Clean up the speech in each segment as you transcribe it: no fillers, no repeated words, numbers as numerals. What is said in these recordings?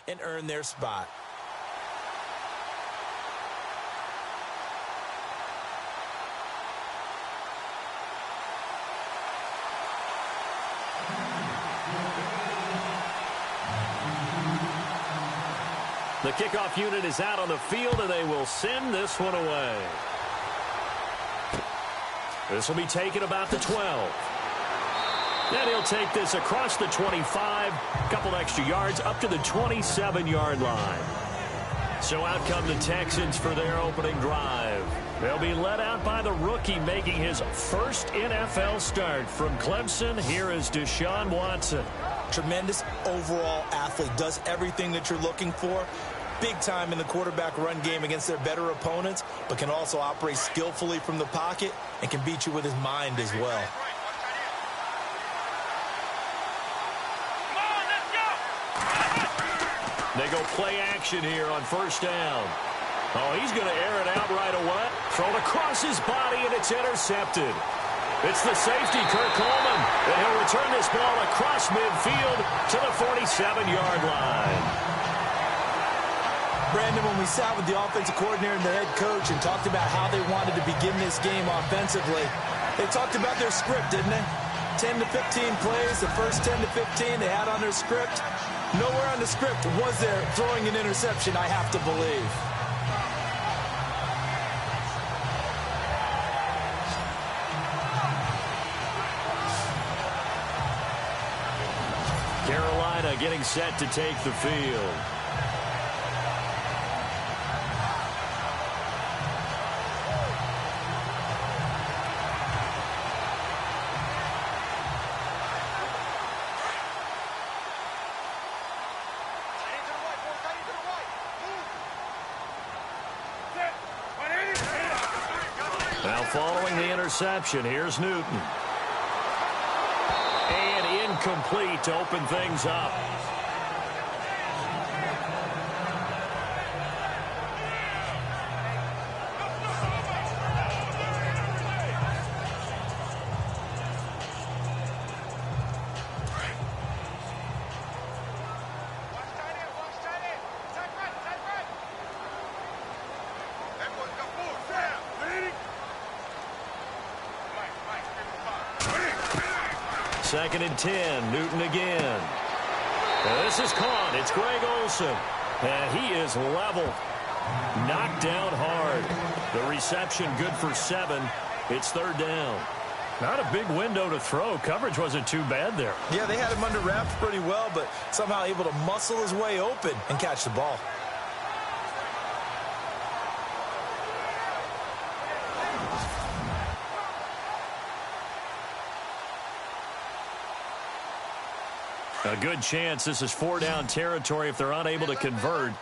and earn their spot. The kickoff unit is out on the field, and they will send this one away. This will be taken about the 12. And he'll take this across the 25, a couple extra yards up to the 27-yard line. So out come the Texans for their opening drive. They'll be led out by the rookie making his first NFL start from Clemson. Here is Deshaun Watson. Tremendous overall athlete, does everything that you're looking for. Big time in the quarterback run game against their better opponents, but can also operate skillfully from the pocket and can beat you with his mind as well. They go play action here on first down. Oh, he's going to air it out right away. Thrown across his body, and it's intercepted. It's the safety, Kirk Coleman, and he'll return this ball across midfield to the 47-yard line. Brandon, when we sat with the offensive coordinator and the head coach and talked about how they wanted to begin this game offensively, they talked about their script, didn't they? 10 to 15 plays, the first 10 to 15 they had on their script. Nowhere on the script was there throwing an interception, I have to believe. Carolina getting set to take the field. Now following the interception, here's Newton. And incomplete to open things up. Second and 10, Newton again. This is caught. It's Greg Olsen. And he is leveled. Knocked down hard. The reception good for 7. It's third down. Not a big window to throw. Coverage wasn't too bad there. Yeah, they had him under wraps pretty well, but somehow able to muscle his way open and catch the ball. A good chance this is 4-down territory if they're unable to convert.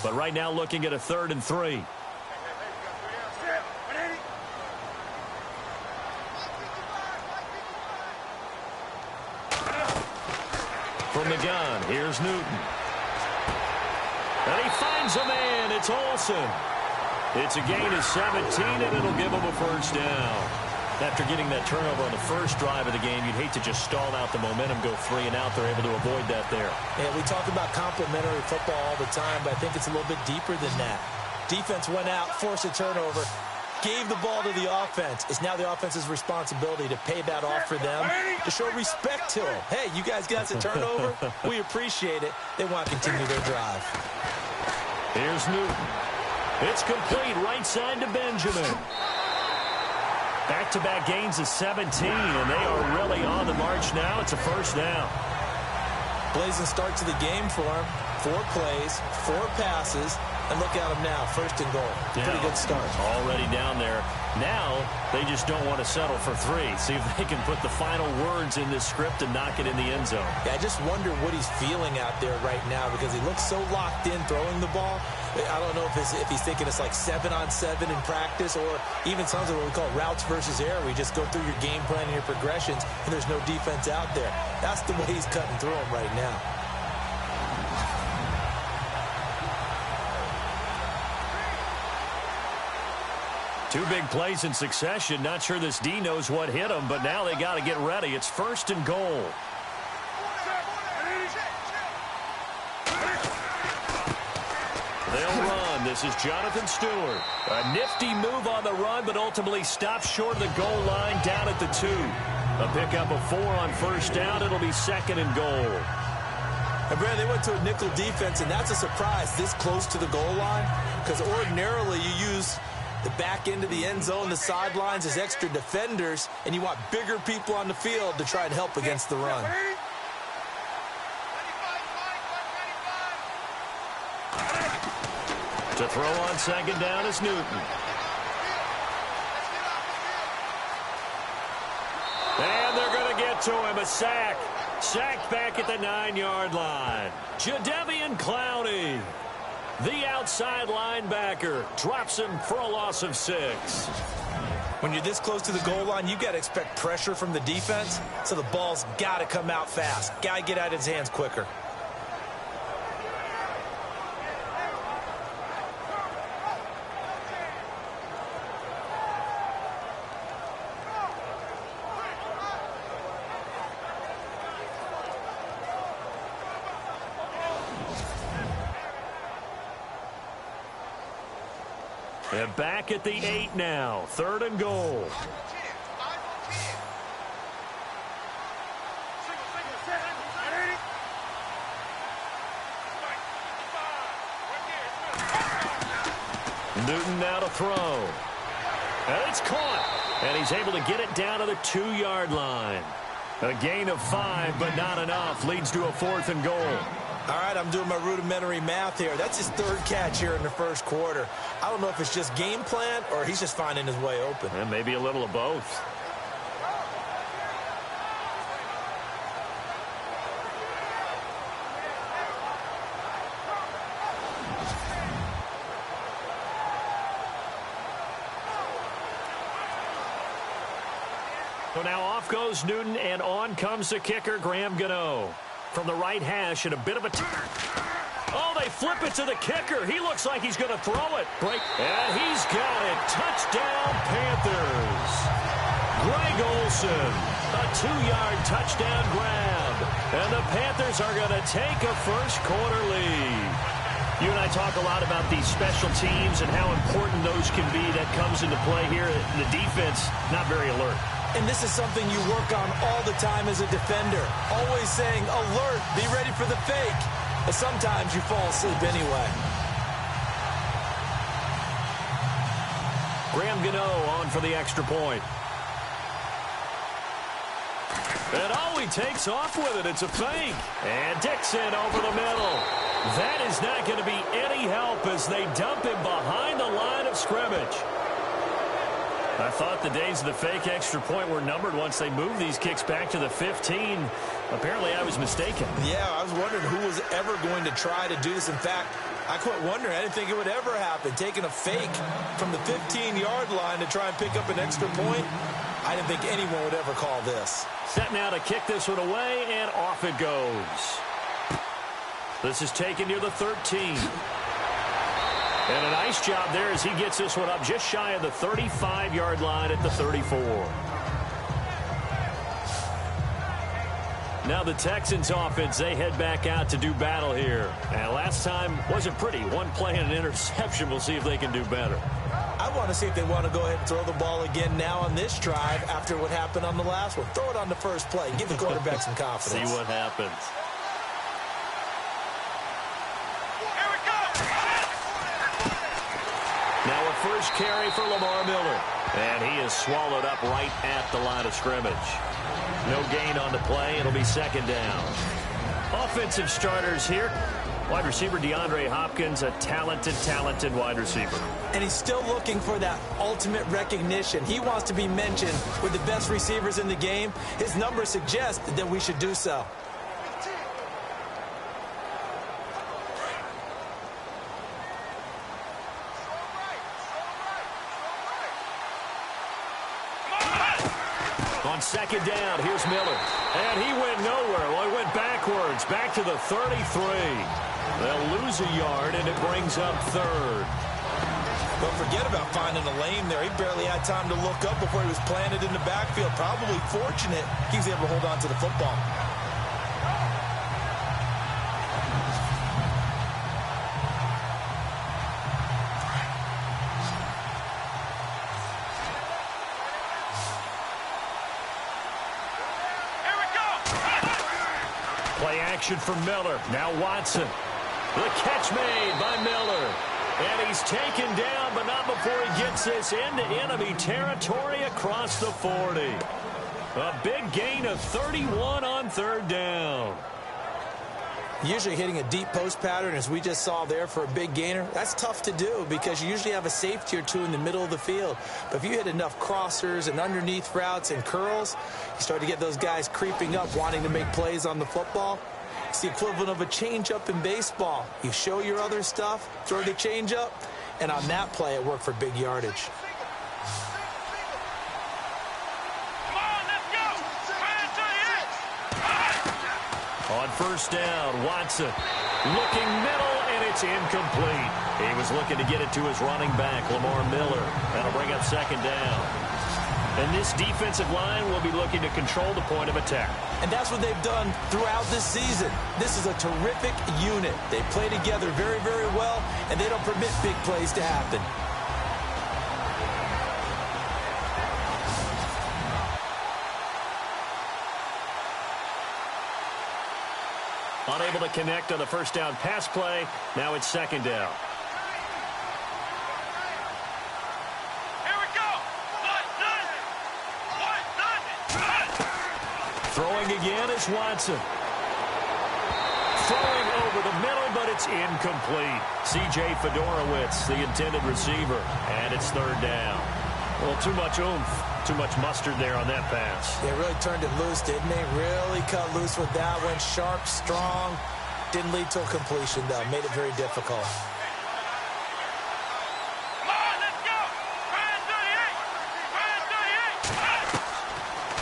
But right now looking at a 3rd and 3. From the gun, here's Newton. And he finds a man. It's Olsen. It's a gain of 17, and it'll give him a first down. After getting that turnover on the first drive of the game, you'd hate to just stall out the momentum, go 3 and out. They're able to avoid that there. Yeah, we talk about complementary football all the time, but I think it's a little bit deeper than that. Defense went out, forced a turnover, gave the ball to the offense. It's now the offense's responsibility to pay that off for them, to show respect to them. Hey, you guys got a turnover? We appreciate it. They want to continue their drive. Here's Newton. It's complete right side to Benjamin. Back-to-back gains of 17, and they are really on the march now. It's a first down. Blazing start to the game for him. 4 plays, 4 passes, and look at him now, 1st and goal. Yeah, pretty good start. Already down there. Now they just don't want to settle for 3. See if they can put the final words in this script and knock it in the end zone. Yeah, I just wonder what he's feeling out there right now because he looks so locked in throwing the ball. I don't know if he's thinking it's like 7-on-7 in practice or even something what we call routes versus air. We just go through your game plan and your progressions, and there's no defense out there. That's the way he's cutting through them right now. Two big plays in succession. Not sure this D knows what hit him, but now they got to get ready. It's 1st and goal. They'll run. This is Jonathan Stewart. A nifty move on the run, but ultimately stopped short of the goal line down at the 2. A pickup of 4 on first down. It'll be 2nd and goal. And Brad, they went to a nickel defense, and that's a surprise this close to the goal line, because ordinarily you use the back end of the end zone, the sidelines as extra defenders, and you want bigger people on the field to try and help against the run. To throw on 2nd down is Newton. And they're going to get to him. A sack. Sacked back at the 9-yard line. Jadeveon Clowney, the outside linebacker, drops him for a loss of 6. When you're this close to the goal line, you got to expect pressure from the defense, so the ball's got to come out fast. Got to get out of his hands quicker. And back at the 8 now. 3rd and goal. Newton now to throw. And it's caught. And he's able to get it down to the 2-yard line. A gain of 5, but not enough. Leads to a 4th and goal. All right, I'm doing my rudimentary math here. That's his 3rd catch here in the first quarter. I don't know if it's just game plan or he's just finding his way open. And maybe a little of both. So now off goes Newton, and on comes the kicker, Graham Gano. From the right hash and a bit of a turn. Oh, they flip it to the kicker. He looks like he's going to throw it. Break. And he's got it. Touchdown, Panthers. Greg Olsen, a 2-yard touchdown grab. And the Panthers are going to take a first-quarter lead. You and I talk a lot about these special teams and how important those can be. That comes into play here. The defense, not very alert. And this is something you work on all the time as a defender. Always saying, alert, be ready for the fake. But sometimes you fall asleep anyway. Graham Gano on for the extra point. And oh, he takes off with it. It's a fake. And Dixon over the middle. That is not going to be any help as they dump him behind the line of scrimmage. I thought the days of the fake extra point were numbered once they moved these kicks back to the 15. Apparently, I was mistaken. Yeah, I was wondering who was ever going to try to do this. In fact, I quit wondering. I didn't think it would ever happen. Taking a fake from the 15-yard line to try and pick up an extra point, I didn't think anyone would ever call this. Set now to kick this one away, and off it goes. This is taken near the 13. And a nice job there as he gets this one up just shy of the 35-yard line at the 34. Now the Texans offense, they head back out to do battle here. And last time wasn't pretty. One play and an interception. We'll see if they can do better. I want to see if they want to go ahead and throw the ball again now on this drive after what happened on the last one. Throw it on the first play. Give the quarterback some confidence. See what happens. Now a first carry for Lamar Miller. And he is swallowed up right at the line of scrimmage. No gain on the play. It'll be 2nd down. Offensive starters here. Wide receiver DeAndre Hopkins, a talented wide receiver. And he's still looking for that ultimate recognition. He wants to be mentioned with the best receivers in the game. His numbers suggest that we should do so. On 2nd down, here's Miller. And he went nowhere. Well, he went backwards, back to the 33. They'll lose a yard, and it brings up 3rd. Don't forget about finding a lane there. He barely had time to look up before he was planted in the backfield. Probably fortunate he was able to hold on to the football. action for Miller. Now Watson. The catch made by Miller. And he's taken down, but not before he gets this into enemy territory across the 40. A big gain of 31 on third down. Usually hitting a deep post pattern, as we just saw there for a big gainer, that's tough to do because you usually have a safety or two in the middle of the field. But if you hit enough crossers and underneath routes and curls, you start to get those guys creeping up, wanting to make plays on the football. It's the equivalent of a changeup in baseball. You show your other stuff, throw the changeup, and on that play, it worked for big yardage. On first down, Watson looking middle, and it's incomplete. He was looking to get it to his running back, Lamar Miller. That'll bring up second down. And this defensive line will be looking to control the point of attack. And that's what they've done throughout this season. This is a terrific unit. They play together very, very well, and they don't permit big plays to happen. Unable to connect on the first down pass play. Now it's second down. Here we go. Throwing again is Watson. Throwing over the middle, but it's incomplete. C.J. Fedorowicz, the intended receiver, and it's third down. A little too much oomph. Too much mustard there on that pass. They really turned it loose, didn't they? Really cut loose with that one. Sharp, strong. Didn't lead to a completion, though. Made it very difficult. Come on, let's go.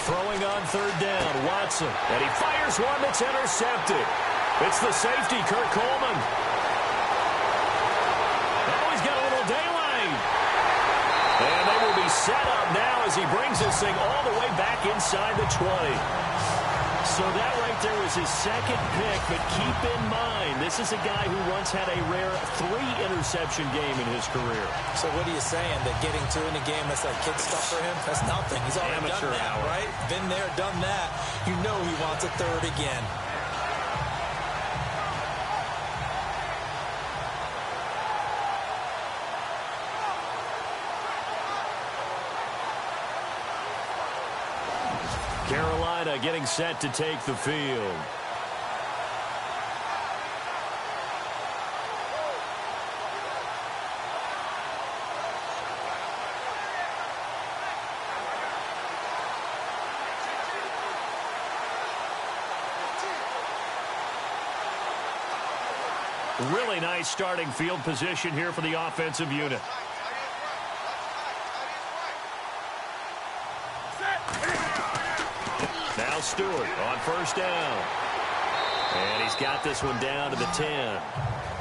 Throwing on third down, Watson. And he fires one that's intercepted. It's the safety, Kurt Coleman. Oh, he's got a little daylight. And they will be set up now as he brings this thing all the way back inside the 20. So that right there was his second pick, but keep in mind, this is a guy who once had a rare 3-interception game in his career. So what are you saying? That getting 2 in a game, that's like kid stuff for him? That's nothing. He's already Amateur done that, hour. right? Been there, done that. You know he wants a third again. Carolina getting set to take the field. Really nice starting field position here for the offensive unit. Now Stewart on first down. And he's got this one down to the 10.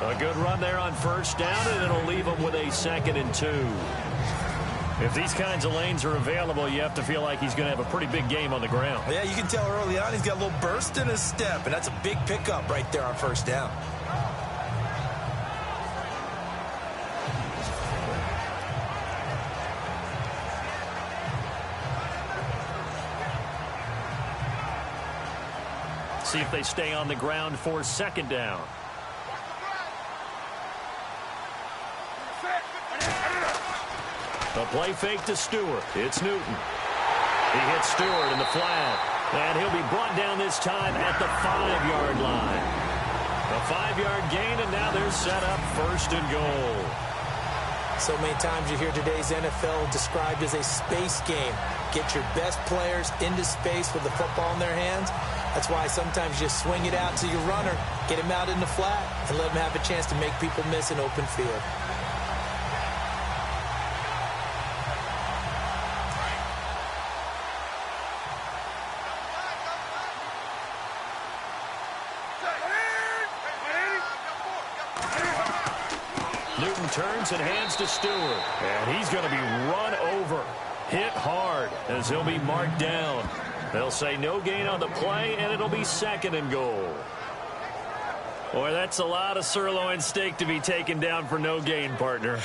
A good run there on first down, and it'll leave him with a 2nd and 2. If these kinds of lanes are available, you have to feel like he's going to have a pretty big game on the ground. Yeah, you can tell early on he's got a little burst in his step, and that's a big pickup right there on first down. See if they stay on the ground for second down. A play fake to Stewart. It's Newton. He hits Stewart in the flat. And he'll be brought down this time at the 5-yard line. A 5-yard gain, and now they're set up 1st and goal. So many times you hear today's NFL described as a space game. Get your best players into space with the football in their hands. That's why sometimes you swing it out to your runner, get him out in the flat, and let him have a chance to make people miss an open field. Newton turns and hands to Stewart. And he's going to be run over, hit hard, as he'll be marked down. They'll say no gain on the play, and it'll be 2nd and goal. Boy, that's a lot of sirloin steak to be taken down for no gain, partner.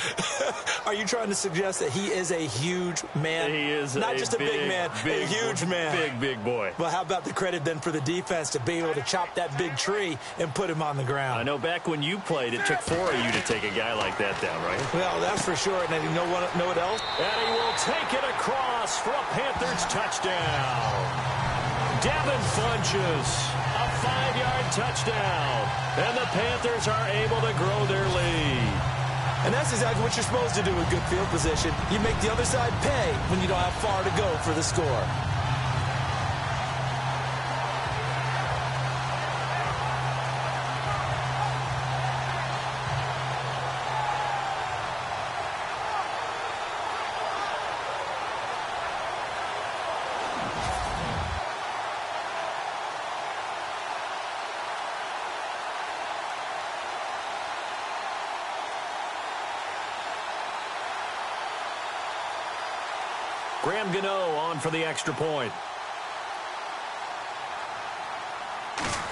Are you trying to suggest that he is a huge man? He is not just a big man, a huge man. Big boy. Well, how about the credit then for the defense to be able to chop that big tree and put him on the ground? I know back when you played, it took 4 of you to take a guy like that down, right? Well, that's for sure. And you know what else? And he will take it across for a Panthers touchdown. Devin Funches, a 5-yard touchdown. And the Panthers are able to grow their lead. And that's exactly what you're supposed to do with good field position. You make the other side pay when you don't have far to go for the score. Graham Gano on for the extra point.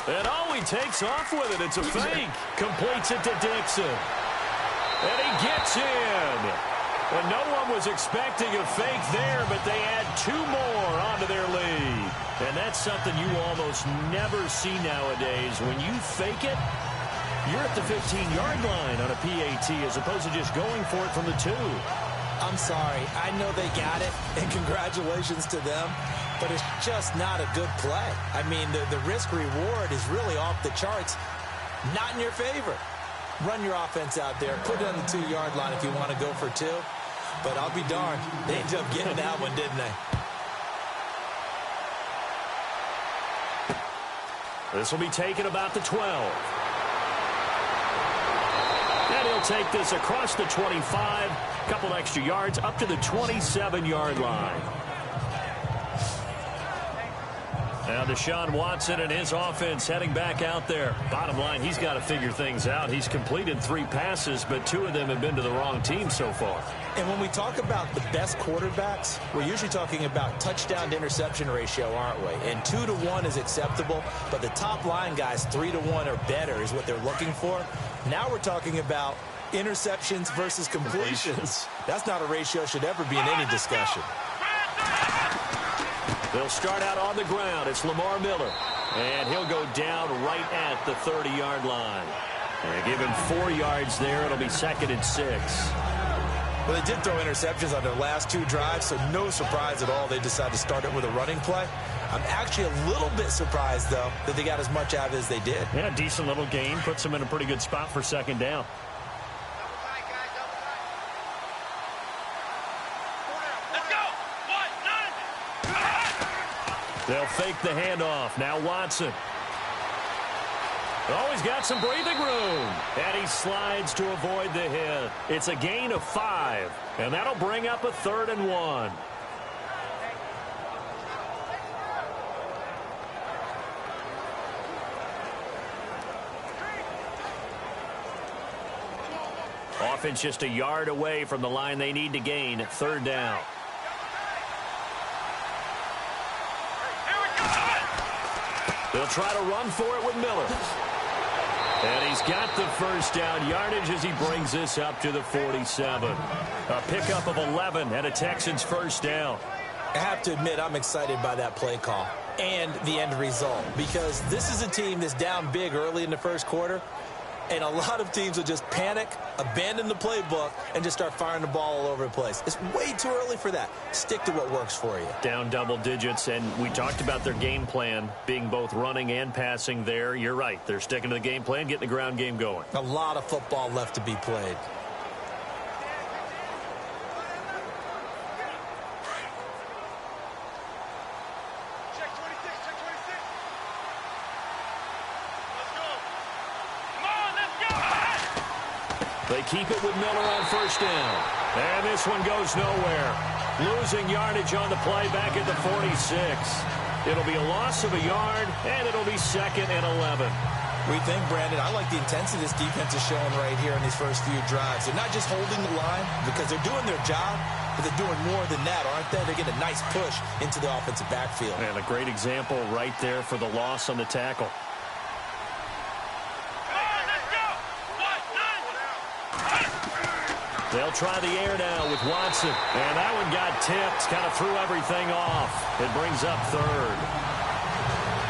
And he takes off with it. It's a fake. Completes it to Dixon. And he gets in. And no one was expecting a fake there, but they add 2 more onto their lead. And that's something you almost never see nowadays. When you fake it, you're at the 15-yard line on a PAT as opposed to just going for it from the 2. I'm sorry. I know they got it, and congratulations to them, but it's just not a good play. I mean, the risk-reward is really off the charts, not in your favor. Run your offense out there. Put it on the 2-yard line if you want to go for 2, but I'll be darned. They ended up getting that one, didn't they? This will be taken about the 12. And he'll take this across the 25. Couple extra yards up to the 27-yard line. Now Deshaun Watson and his offense heading back out there. Bottom line, he's got to figure things out. He's completed 3 passes, but 2 of them have been to the wrong team so far. And when we talk about the best quarterbacks, we're usually talking about touchdown to interception ratio, aren't we? And 2 to 1 is acceptable, but the top line guys 3 to 1 or better is what they're looking for. Now we're talking about interceptions versus completions. That's not a ratio should ever be in any discussion. They'll start out on the ground. It's Lamar Miller. And he'll go down right at the 30-yard line. And they give him 4 yards there. It'll be 2nd and 6. Well, they did throw interceptions on their last 2 drives, so no surprise at all they decided to start it with a running play. I'm actually a little bit surprised, though, that they got as much out of it as they did. Yeah, a decent little gain. Puts them in a pretty good spot for 2nd down. They'll fake the handoff. Now Watson. Oh, he's got some breathing room. And he slides to avoid the hit. It's a gain of 5. And that'll bring up a 3rd and 1. Offense just a yard away from the line they need to gain at 3rd down. They'll try to run for it with Miller. And he's got the 1st down yardage as he brings this up to the 47. A pickup of 11 and a Texans 1st down. I have to admit, I'm excited by that play call and the end result, because this is a team that's down big early in the 1st quarter, and a lot of teams will just panic, abandon the playbook, and just start firing the ball all over the place. It's way too early for that. Stick to what works for you. Down double digits, and we talked about their game plan being both running and passing there. You're right. They're sticking to the game plan, getting the ground game going. A lot of football left to be played. They keep it with Miller on 1st down. And this one goes nowhere. Losing yardage on the play back at the 46. It'll be a loss of a yard, and it'll be 2nd and 11. We think, Brandon, I like the intensity this defense is showing right here in these first few drives. They're not just holding the line because they're doing their job, but they're doing more than that, aren't they? They're getting a nice push into the offensive backfield. And a great example right there for the loss on the tackle. They'll try the air now with Watson. And that one got tipped, kind of threw everything off. It brings up third.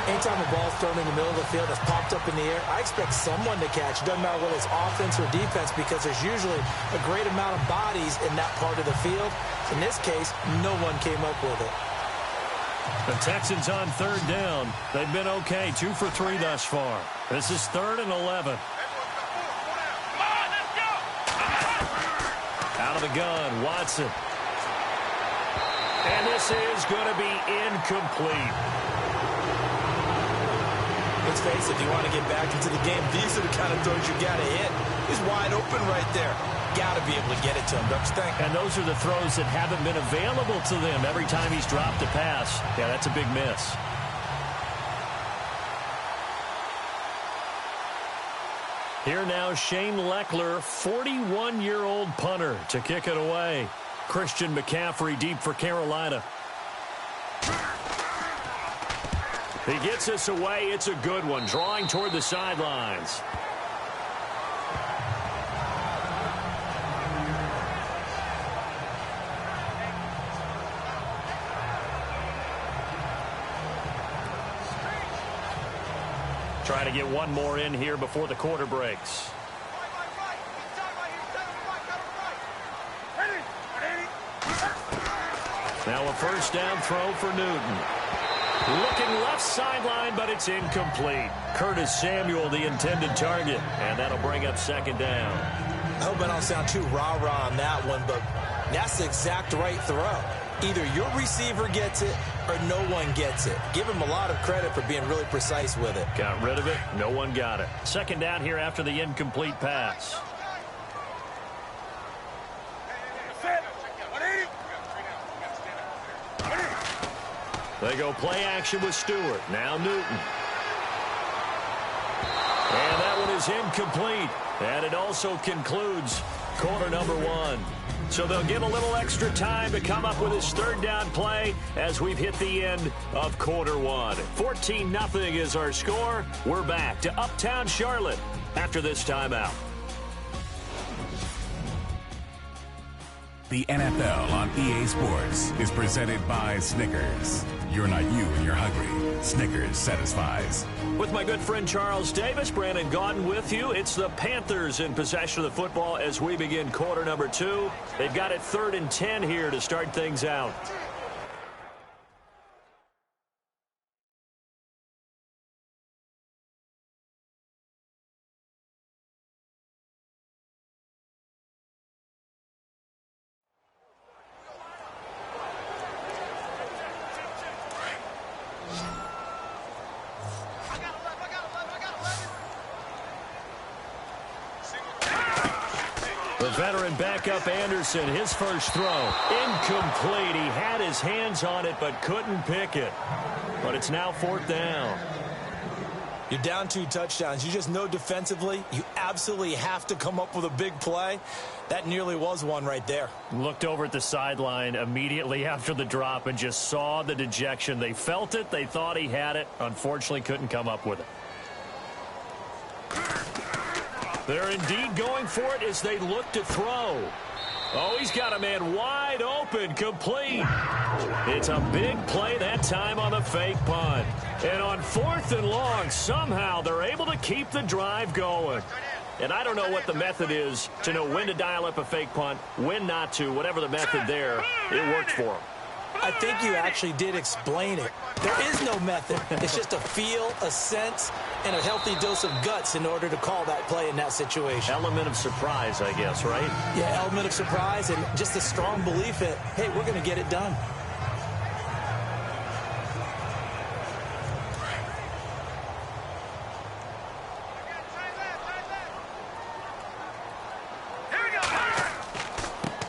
Anytime a ball's thrown in the middle of the field that's popped up in the air, I expect someone to catch. It doesn't matter whether it's offense or defense because there's usually a great amount of bodies in that part of the field. In this case, no one came up with it. The Texans on third down. They've been okay, 2 for 3 thus far. This is 3rd and 11. Out of the gun, Watson. And this is going to be incomplete. Let's face it, if you want to get back into the game, these are the kind of throws you got to hit. He's wide open right there. Got to be able to get it to him, don't you think? And those are the throws that haven't been available to them every time he's dropped a pass. Yeah, that's a big miss. Here now, Shane Leckler, 41-year-old punter to kick it away. Christian McCaffrey deep for Carolina. He gets this away. It's a good one. Drawing toward the sidelines. Trying to get one more in here before the quarter breaks. Now a first down throw for Newton. Looking left sideline, but it's incomplete. Curtis Samuel, the intended target, and that'll bring up second down. I hope I don't sound too rah-rah on that one, but that's the exact right throw. Either your receiver gets it or no one gets it. Give him a lot of credit for being really precise with it. Got rid of it. No one got it. Second down here after the incomplete pass. They go play action with Stewart. Now Newton. And that one is incomplete. And it also concludes quarter number 1. So they'll get a little extra time to come up with his third down play as we've hit the end of quarter 1. 14-0 is our score. We're back to Uptown Charlotte after this timeout. The NFL on EA Sports is presented by Snickers. You're not you when you're hungry. Snickers satisfies. With my good friend Charles Davis, Brandon Gaudin with you. It's the Panthers in possession of the football as we begin quarter number 2. They've got it 3rd and 10 here to start things out. The veteran backup Anderson, his first throw, incomplete. He had his hands on it but couldn't pick it. But it's now 4th down. You're down 2 touchdowns. You just know defensively you absolutely have to come up with a big play. That nearly was one right there. Looked over at the sideline immediately after the drop and just saw the dejection. They felt it. They thought he had it. Unfortunately, couldn't come up with it. They're indeed going for it as they look to throw. Oh, he's got a man wide open, complete. It's a big play that time on the fake punt. And on 4th and long, somehow they're able to keep the drive going. And I don't know what the method is to know when to dial up a fake punt, when not to, whatever the method there, it worked for them. I think you actually did explain it. There is no method. It's just a feel, a sense, and a healthy dose of guts in order to call that play in that situation. Element of surprise, I guess, right? Yeah, element of surprise and just a strong belief that, hey, we're going to get it done.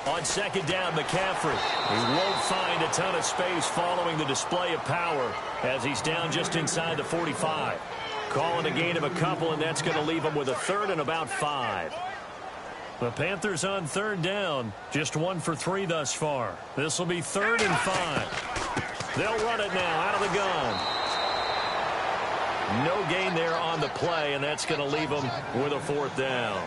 On second down, McCaffrey. He won't find a ton of space following the display of power as he's down just inside the 45. Calling a gain of a couple, and that's going to leave him with a 3rd and about 5. The Panthers on 3rd down, just 1 for 3 thus far. This will be 3rd and 5. They'll run it now out of the gun. No gain there on the play, and that's going to leave them with a 4th down.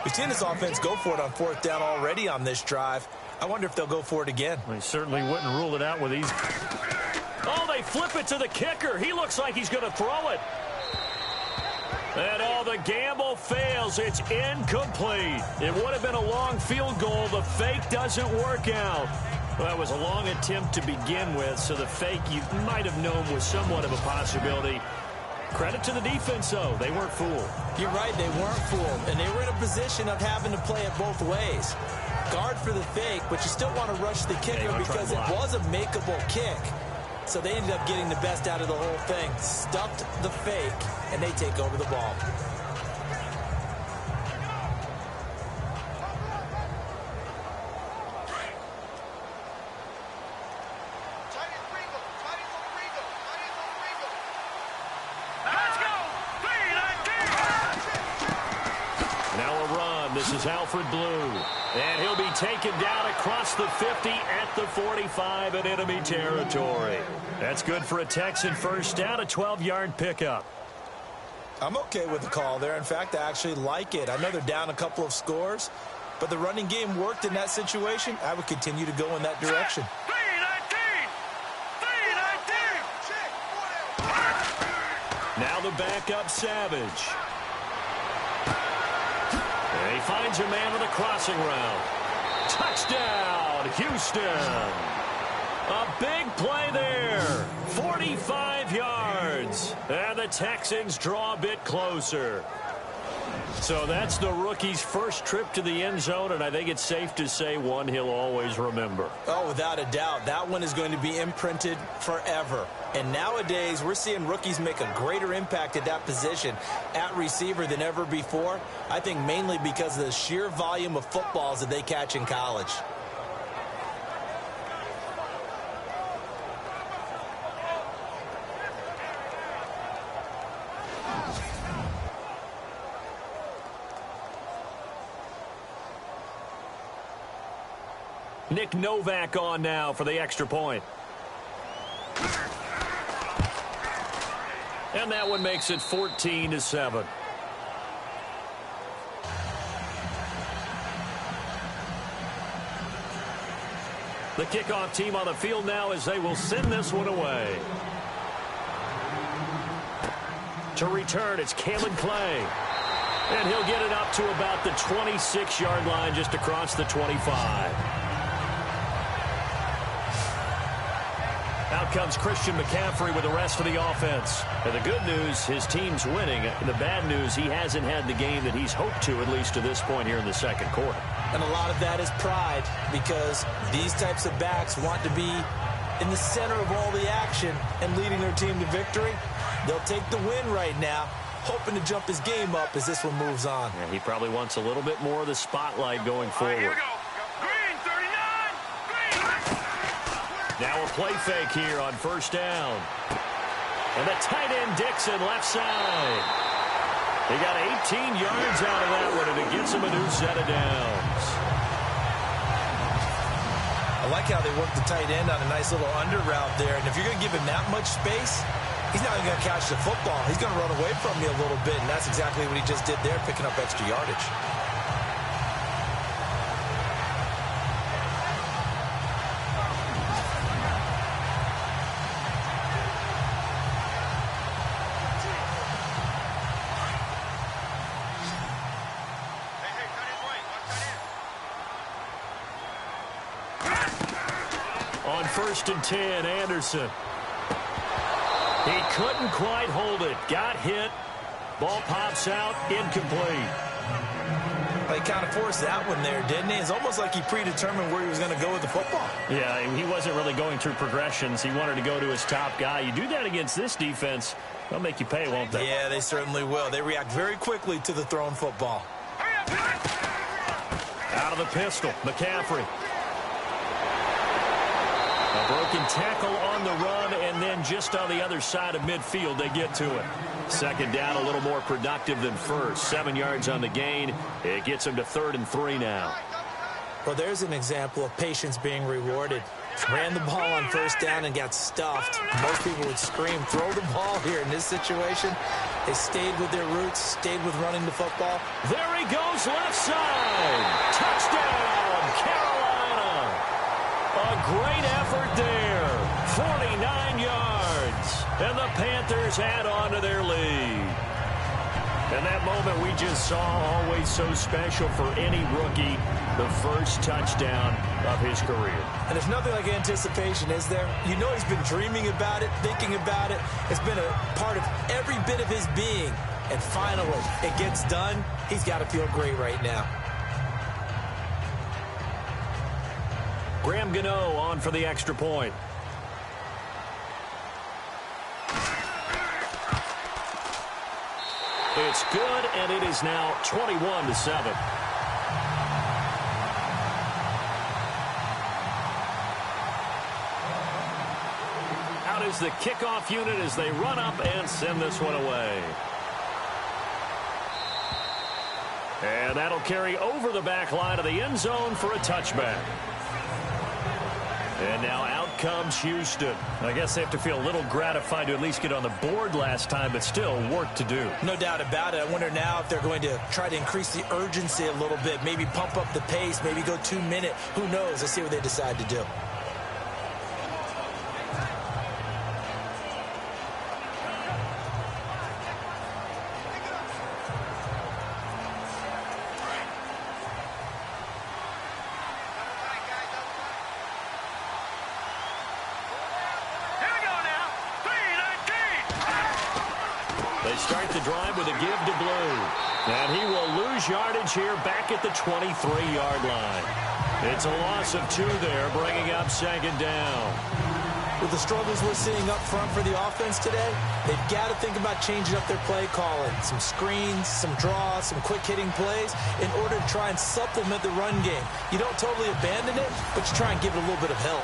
We seen this offense go for it on 4th down already on this drive. I wonder if they'll go for it again. They certainly wouldn't rule it out with these. Oh, they flip it to the kicker. He looks like he's going to throw it. And the gamble fails. It's incomplete. It would have been a long field goal. The fake doesn't work out. Well, that was a long attempt to begin with, so the fake you might have known was somewhat of a possibility. Credit to the defense, though. They weren't fooled. You're right, they weren't fooled. And they were in a position of having to play it both ways. Guard for the fake, but you still want to rush the kicker because it was a makeable kick. So they ended up getting the best out of the whole thing. Stuffed the fake, and they take over the ball. This is Alfred Blue, and he'll be taken down across the 50 at the 45 in enemy territory. That's good for a Texan first down, a 12-yard pickup. I'm okay with the call there. In fact, I actually like it. I know they're down a couple of scores, but the running game worked in that situation. I would continue to go in that direction. 3-19. Now the backup Savage. And he finds a man on the crossing route. Touchdown, Houston. A big play there. 45 yards. And the Texans draw a bit closer. So that's the rookie's first trip to the end zone, and I think it's safe to say one he'll always remember. Oh, without a doubt. That one is going to be imprinted forever. And nowadays, we're seeing rookies make a greater impact at that position at receiver than ever before. I think mainly because of the sheer volume of footballs that they catch in college. Nick Novak on now for the extra point. And that one makes it 14-7. The kickoff team on the field now as they will send this one away. To return, it's Kalen Clay. And he'll get it up to about the 26-yard line just across the 25. Out comes Christian McCaffrey with the rest of the offense. And the good news, his team's winning. The bad news, he hasn't had the game that he's hoped to, at least to this point here in the second quarter. And a lot of that is pride, because these types of backs want to be in the center of all the action and leading their team to victory. They'll take the win right now, hoping to jump his game up as this one moves on. Yeah, he probably wants a little bit more of the spotlight going forward. Here we go. Green, 39. Green. Now a play fake here on first down. And the tight end Dixon left side. He got 18 yards out of that one, and it gets him a new set of downs. I like how they work the tight end on a nice little under route there. And if you're going to give him that much space, he's not even going to catch the football. He's going to run away from you a little bit, and that's exactly what he just did there, picking up extra yardage. On 1st and 10, Anderson. He couldn't quite hold it. Got hit. Ball pops out. Incomplete. Well, he kind of forced that one there, didn't he? It's almost like he predetermined where he was going to go with the football. Yeah, he wasn't really going through progressions. He wanted to go to his top guy. You do that against this defense, they'll make you pay, won't they? Yeah, they certainly will. They react very quickly to the thrown football. Out of the pistol, McCaffrey. A broken tackle on the run, and then just on the other side of midfield, they get to it. Second down, a little more productive than first. 7 yards on the gain. It gets them to 3rd and 3 now. Well, there's an example of patience being rewarded. Ran the ball on first down and got stuffed. Most people would scream, throw the ball here. In this situation, they stayed with their roots, stayed with running the football. There he goes, left side. Touchdown, Carolina. A great effort there. 49 yards. And the Panthers add on to their lead. And that moment we just saw, always so special for any rookie, the first touchdown of his career. And there's nothing like anticipation, is there? You know he's been dreaming about it, thinking about it. It's been a part of every bit of his being. And finally, it gets done. He's got to feel great right now. Graham Gano on for the extra point. It's good, and it is now 21-7. Out is the kickoff unit as they run up and send this one away. And that'll carry over the back line of the end zone for a touchback. And now out comes Houston. I guess they have to feel a little gratified to at least get on the board last time, but still work to do. No doubt about it. I wonder now if they're going to try to increase the urgency a little bit, maybe pump up the pace, maybe go 2 minute. Who knows? Let's see what they decide to do. Start the drive with a give to Blue. And he will lose yardage here back at the 23-yard line. It's a loss of 2 there, bringing up second down. With the struggles we're seeing up front for the offense today, they've got to think about changing up their play calling. Some screens, some draws, some quick-hitting plays in order to try and supplement the run game. You don't totally abandon it, but you try and give it a little bit of help.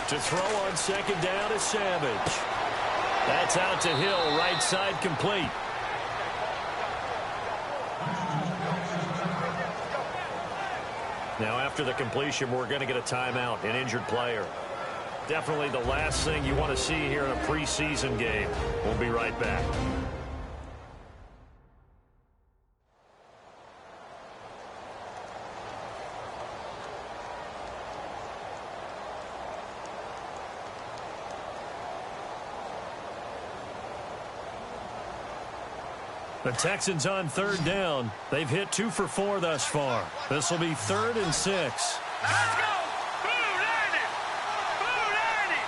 To throw on second down is Savage. That's out to Hill, right side complete. Now after the completion, we're going to get a timeout, an injured player. Definitely the last thing you want to see here in a preseason game. We'll be right back. The Texans on third down. They've hit 2 for 4 thus far. This will be 3rd and 6. Let's go! Blue landed! Blue landed!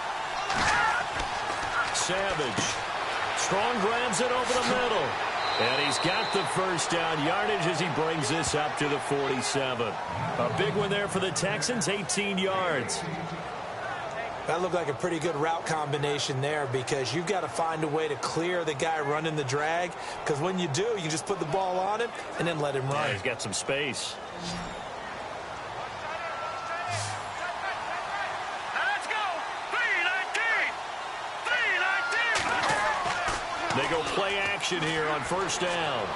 Savage. Strong grabs it over the middle. And he's got the first down yardage as he brings this up to the 47. A big one there for the Texans, 18 yards. That looked like a pretty good route combination there because you've got to find a way to clear the guy running the drag, because when you do, you can just put the ball on him and then let him run. Yeah, he's got some space. Let's go! 3-19! 3-19! They go play action here on first down.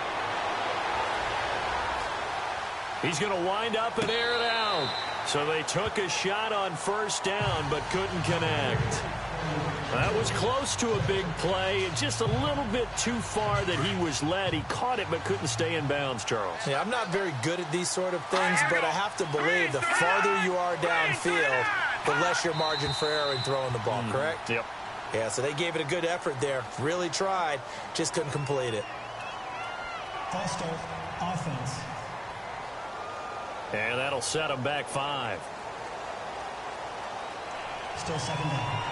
He's going to wind up and air it out. So they took a shot on first down but couldn't connect. That was close to a big play and just a little bit too far that he was led. He caught it but couldn't stay in bounds, Charles. Yeah, I'm not very good at these sort of things, but I have to believe the farther you are downfield, the less your margin for error in throwing the ball, correct? Yep. Yeah, so they gave it a good effort there. Really tried, just couldn't complete it. False start, offense. And that'll set him back 5. Still second down.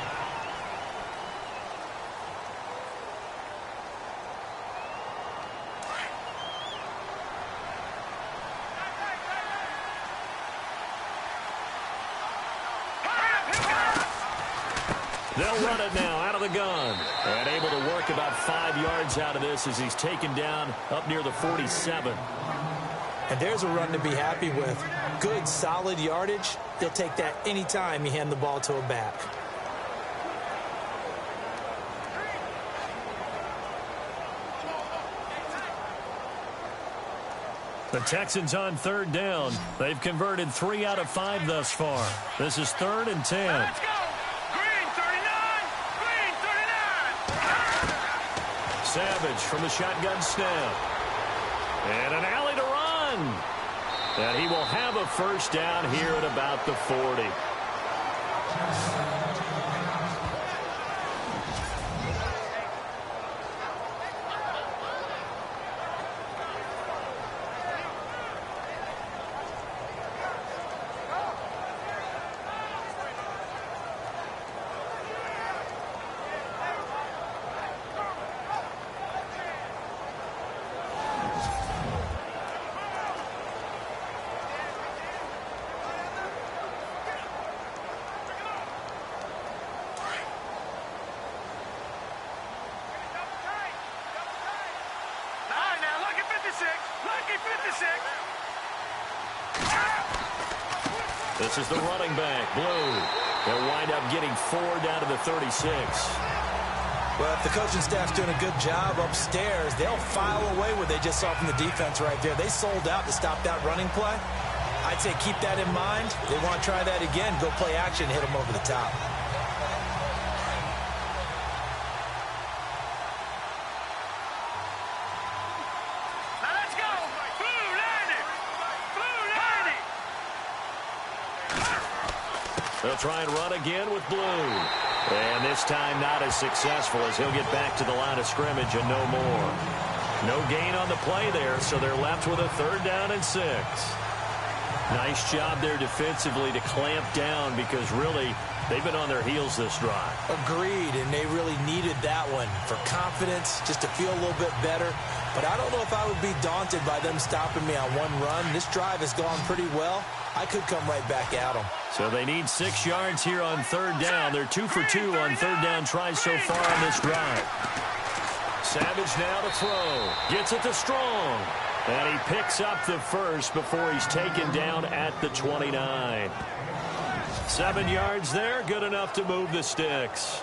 They'll run it now out of the gun. And able to work about 5 yards out of this as he's taken down up near the 47. And there's a run to be happy with. Good, solid yardage. They'll take that anytime you hand the ball to a back. The Texans on third down. They've converted 3 out of 5 thus far. This is 3rd and 10. Let's go. Green 39. Green 39. Savage from the shotgun snap. And an alley to run. And he will have a first down here at about the 40. This is the running back, Blue. They'll wind up getting 4 down to the 36. Well, if the coaching staff's doing a good job upstairs, they'll file away what they just saw from the defense right there. They sold out to stop that running play. I'd say keep that in mind. They want to try that again. Go play action, hit them over the top. They'll try and run again with Blue. And this time not as successful as he'll get back to the line of scrimmage and no more. No gain on the play there, so they're left with a 3rd down and 6. Nice job there defensively to clamp down because really they've been on their heels this drive. Agreed, and they really needed that one for confidence, just to feel a little bit better. But I don't know if I would be daunted by them stopping me on one run. This drive has gone pretty well. I could come right back at them. So they need 6 yards here on 3rd down. They're 2 for 2 on 3rd down tries so far on this drive. Savage now to throw. Gets it to Strong. And he picks up the first before he's taken down at the 29. 7 yards there, good enough to move the sticks.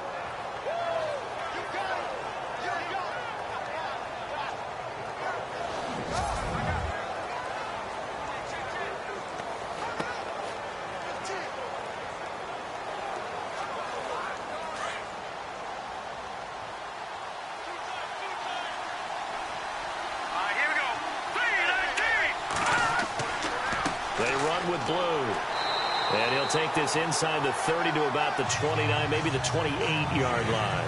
Blue. And he'll take this inside the 30 to about the 29, maybe the 28-yard line.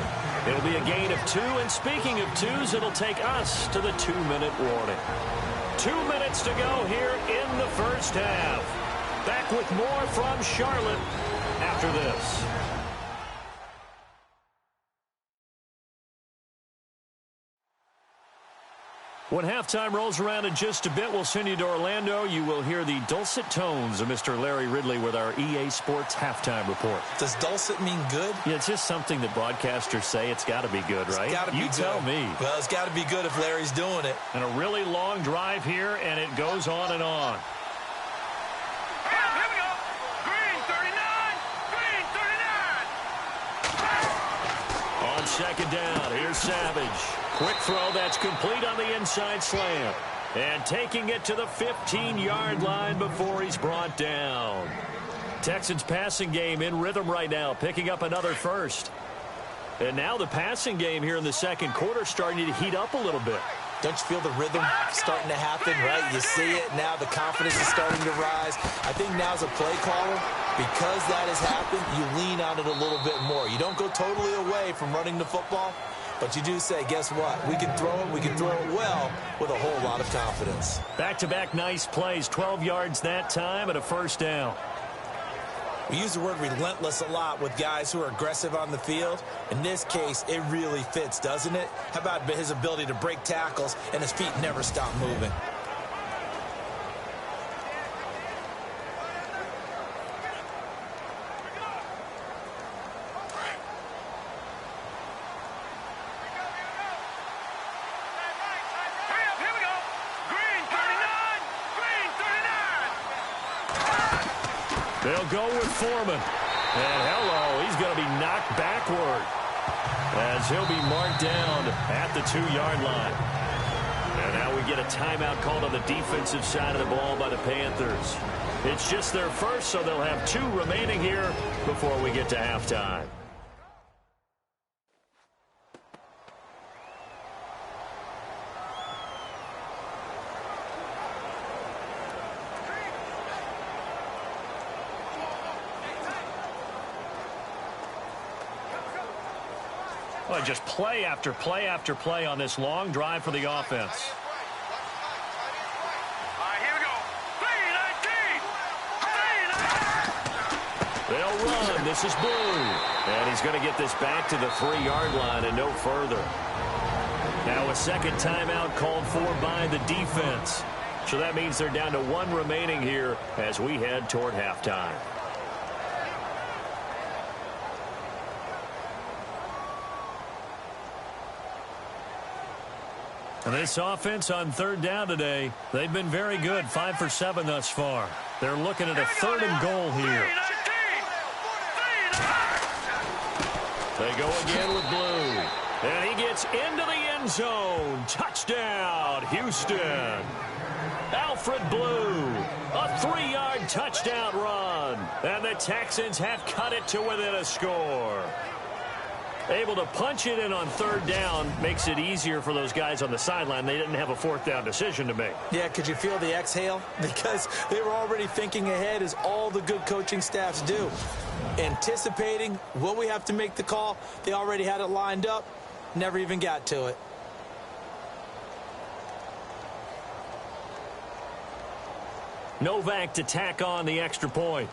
It'll be a gain of 2, and speaking of 2s, it'll take us to the 2-minute warning. 2 minutes to go here in the first half. Back with more from Charlotte after this. When halftime rolls around in just a bit, we'll send you to Orlando. You will hear the dulcet tones of Mr. Larry Ridley with our EA Sports halftime report. Does dulcet mean good? Yeah, it's just something that broadcasters say. It's got to be good, right? It's got to be good. You tell me. Well, it's got to be good if Larry's doing it. And a really long drive here, and it goes on and on. Here we go. Green 39. Green 39. On 2nd down, here's Savage. Quick throw that's complete on the inside slant. And taking it to the 15-yard line before he's brought down. Texans passing game in rhythm right now, picking up another first. And now the passing game here in the second quarter starting to heat up a little bit. Don't you feel the rhythm starting to happen, right? You see it now. The confidence is starting to rise. I think now as a play caller, because that has happened, you lean on it a little bit more. You don't go totally away from running the football, but you do say, guess what? We can throw it well with a whole lot of confidence. Back-to-back nice plays, 12 yards that time and a first down. We use the word relentless a lot with guys who are aggressive on the field. In this case, it really fits, doesn't it? How about his ability to break tackles and his feet never stop moving? Here we go. Green 39. Green They'll go with Foreman. And hello, he's going to be knocked backward as he'll be marked down at the 2-yard line. And now we get a timeout called on the defensive side of the ball by the Panthers. It's just their first, so they'll have 2 remaining here before we get to halftime. Well, just play after play after play on this long drive for the offense. All right, here we go. 3-19. They'll run. This is Blue. And he's going to get this back to the 3-yard line and no further. Now a second timeout called for by the defense. So that means they're down to 1 remaining here as we head toward halftime. And this offense on 3rd down today, they've been very good, 5 for 7 thus far. They're looking at a 3rd and goal here. They go again with Blue. And he gets into the end zone. Touchdown, Houston. Alfred Blue, a 3-yard touchdown run. And the Texans have cut it to within a score. Able to punch it in on 3rd down makes it easier for those guys on the sideline. They didn't have a 4th down decision to make. Yeah, could you feel the exhale? Because they were already thinking ahead, as all the good coaching staffs do. Anticipating, will we have to make the call? They already had it lined up. Never even got to it. Novak to tack on the extra point.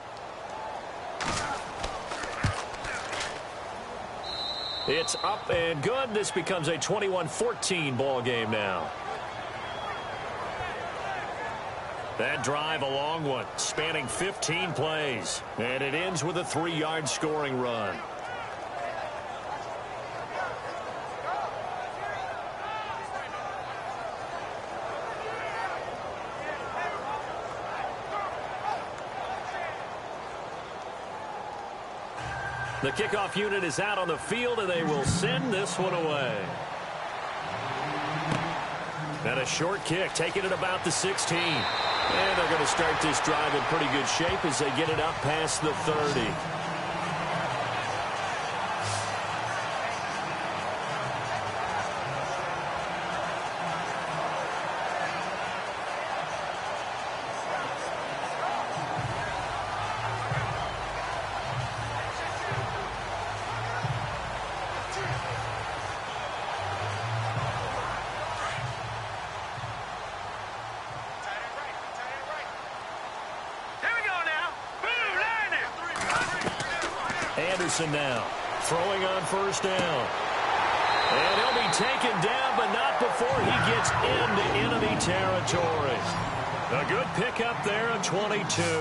It's up and good. This becomes a 21-14 ball game now. That drive, a long one, spanning 15 plays. And it ends with a 3-yard scoring run. The kickoff unit is out on the field, and they will send this one away. And a short kick, taking it about the 16. And they're going to start this drive in pretty good shape as they get it up past the 30. Anderson now throwing on 1st down. And he'll be taken down, but not before he gets into enemy territory. A good pickup there on 22. Here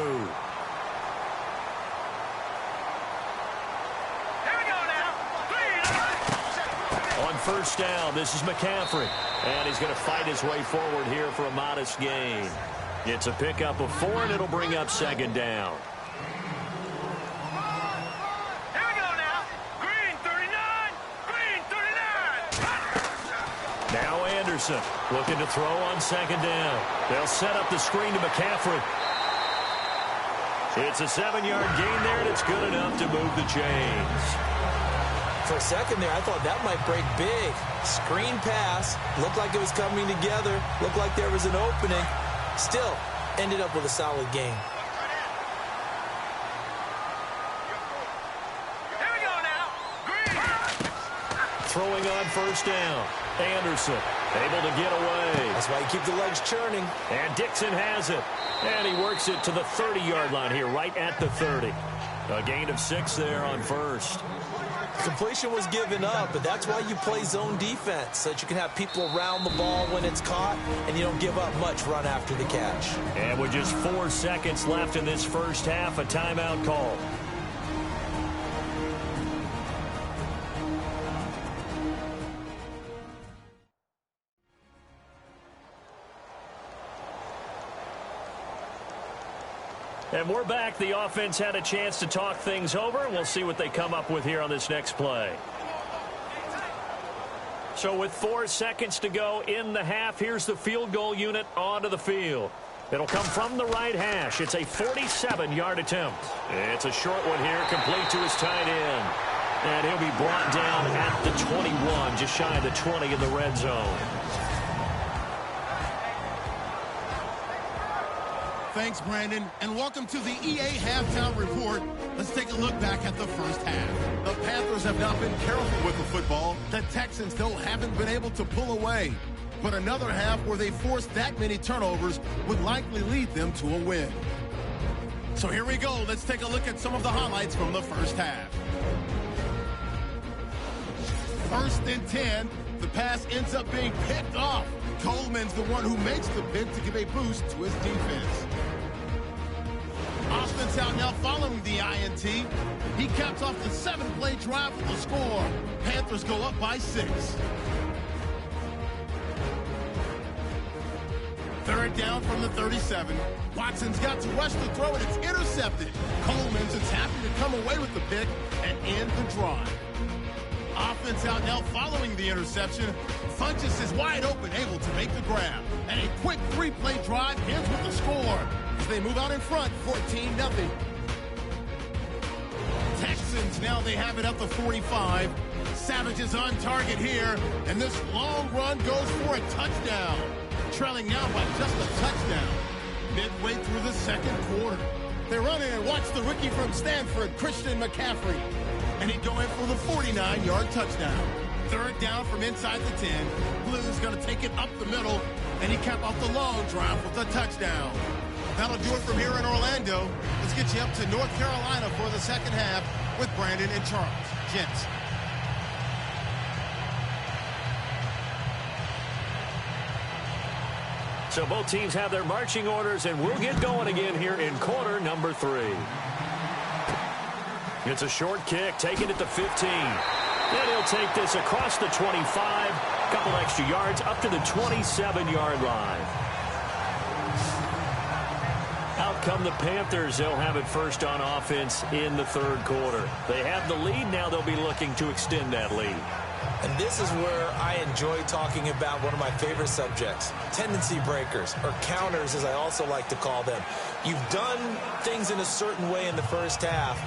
we go now. 3-19. On 1st down, this is McCaffrey. And he's going to fight his way forward here for a modest gain. It's a pickup of 4, and it'll bring up 2nd down. Now Anderson looking to throw on 2nd down. They'll set up the screen to McCaffrey. It's a 7-yard gain there, and it's good enough to move the chains. For a second there, I thought that might break big. Screen pass. Looked like it was coming together. Looked like there was an opening. Still, ended up with a solid game. Here we go now. Green. Throwing on 1st down. Anderson able to get away. That's why you keep the legs churning. And Dixon has it. And he works it to the 30-yard line here, right at the 30. A gain of 6 there on 1st. Completion was given up, but that's why you play zone defense, so that you can have people around the ball when it's caught, and you don't give up much run after the catch. And with just 4 seconds left in this first half, a timeout call. And we're back. The offense had a chance to talk things over. We'll see what they come up with here on this next play. So with 4 seconds to go in the half, here's the field goal unit onto the field. It'll come from the right hash. It's a 47-yard attempt. It's a short one here, complete to his tight end. And he'll be brought down at the 21, just shy of the 20 in the red zone. Thanks, Brandon, and welcome to the EA Halftime Report. Let's take a look back at the first half. The Panthers have not been careful with the football. The Texans, though, haven't been able to pull away. But another half where they forced that many turnovers would likely lead them to a win. So here we go. Let's take a look at some of the highlights from the first half. 1st and 10. The pass ends up being picked off. Coleman's the one who makes the pick to give a boost to his defense. Offense out now following the INT. He caps off the 7-play drive with the score. Panthers go up by 6. 3rd down from the 37. Watson's got to rush the throw, and it's intercepted. Coleman's is happy to come away with the pick and end the drive. Offense out now following the interception. Funchess is wide open, able to make the grab. And a quick 3-play drive ends with the score as they move out in front, 14-0. Texans, now they have it at the 45. Savage is on target here, and this long run goes for a touchdown. Trailing now by just a touchdown. Midway through the 2nd quarter. They run in and watch the rookie from Stanford, Christian McCaffrey. And he'd go in for the 49-yard touchdown. 3rd down from inside the 10. Blue's going to take it up the middle, and he capped off the long drive with a touchdown. That'll do it from here in Orlando. Let's get you up to North Carolina for the 2nd half with Brandon and Charles. Gents. So both teams have their marching orders, and we'll get going again here in quarter number 3. It's a short kick, taking it to 15. And he'll take this across the 25, couple extra yards up to the 27-yard line. Out come the Panthers. They'll have it first on offense in the 3rd quarter. They have the lead. Now they'll be looking to extend that lead. And this is where I enjoy talking about one of my favorite subjects, tendency breakers, or counters as I also like to call them. You've done things in a certain way in the first half,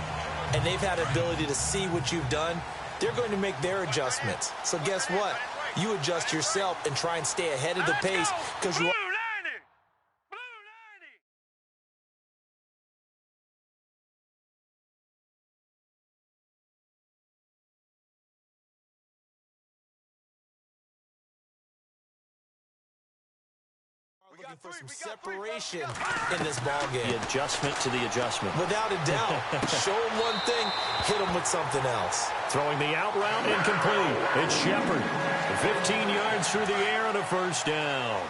and they've had an ability to see what you've done. They're going to make their adjustments. So guess what? You adjust yourself and try and stay ahead of the pace because you are. Looking for some separation in this ball game. The adjustment to the adjustment. Without a doubt. Show them one thing, hit them with something else. Throwing the out route incomplete. It's Shepard. 15 yards through the air and a 1st down.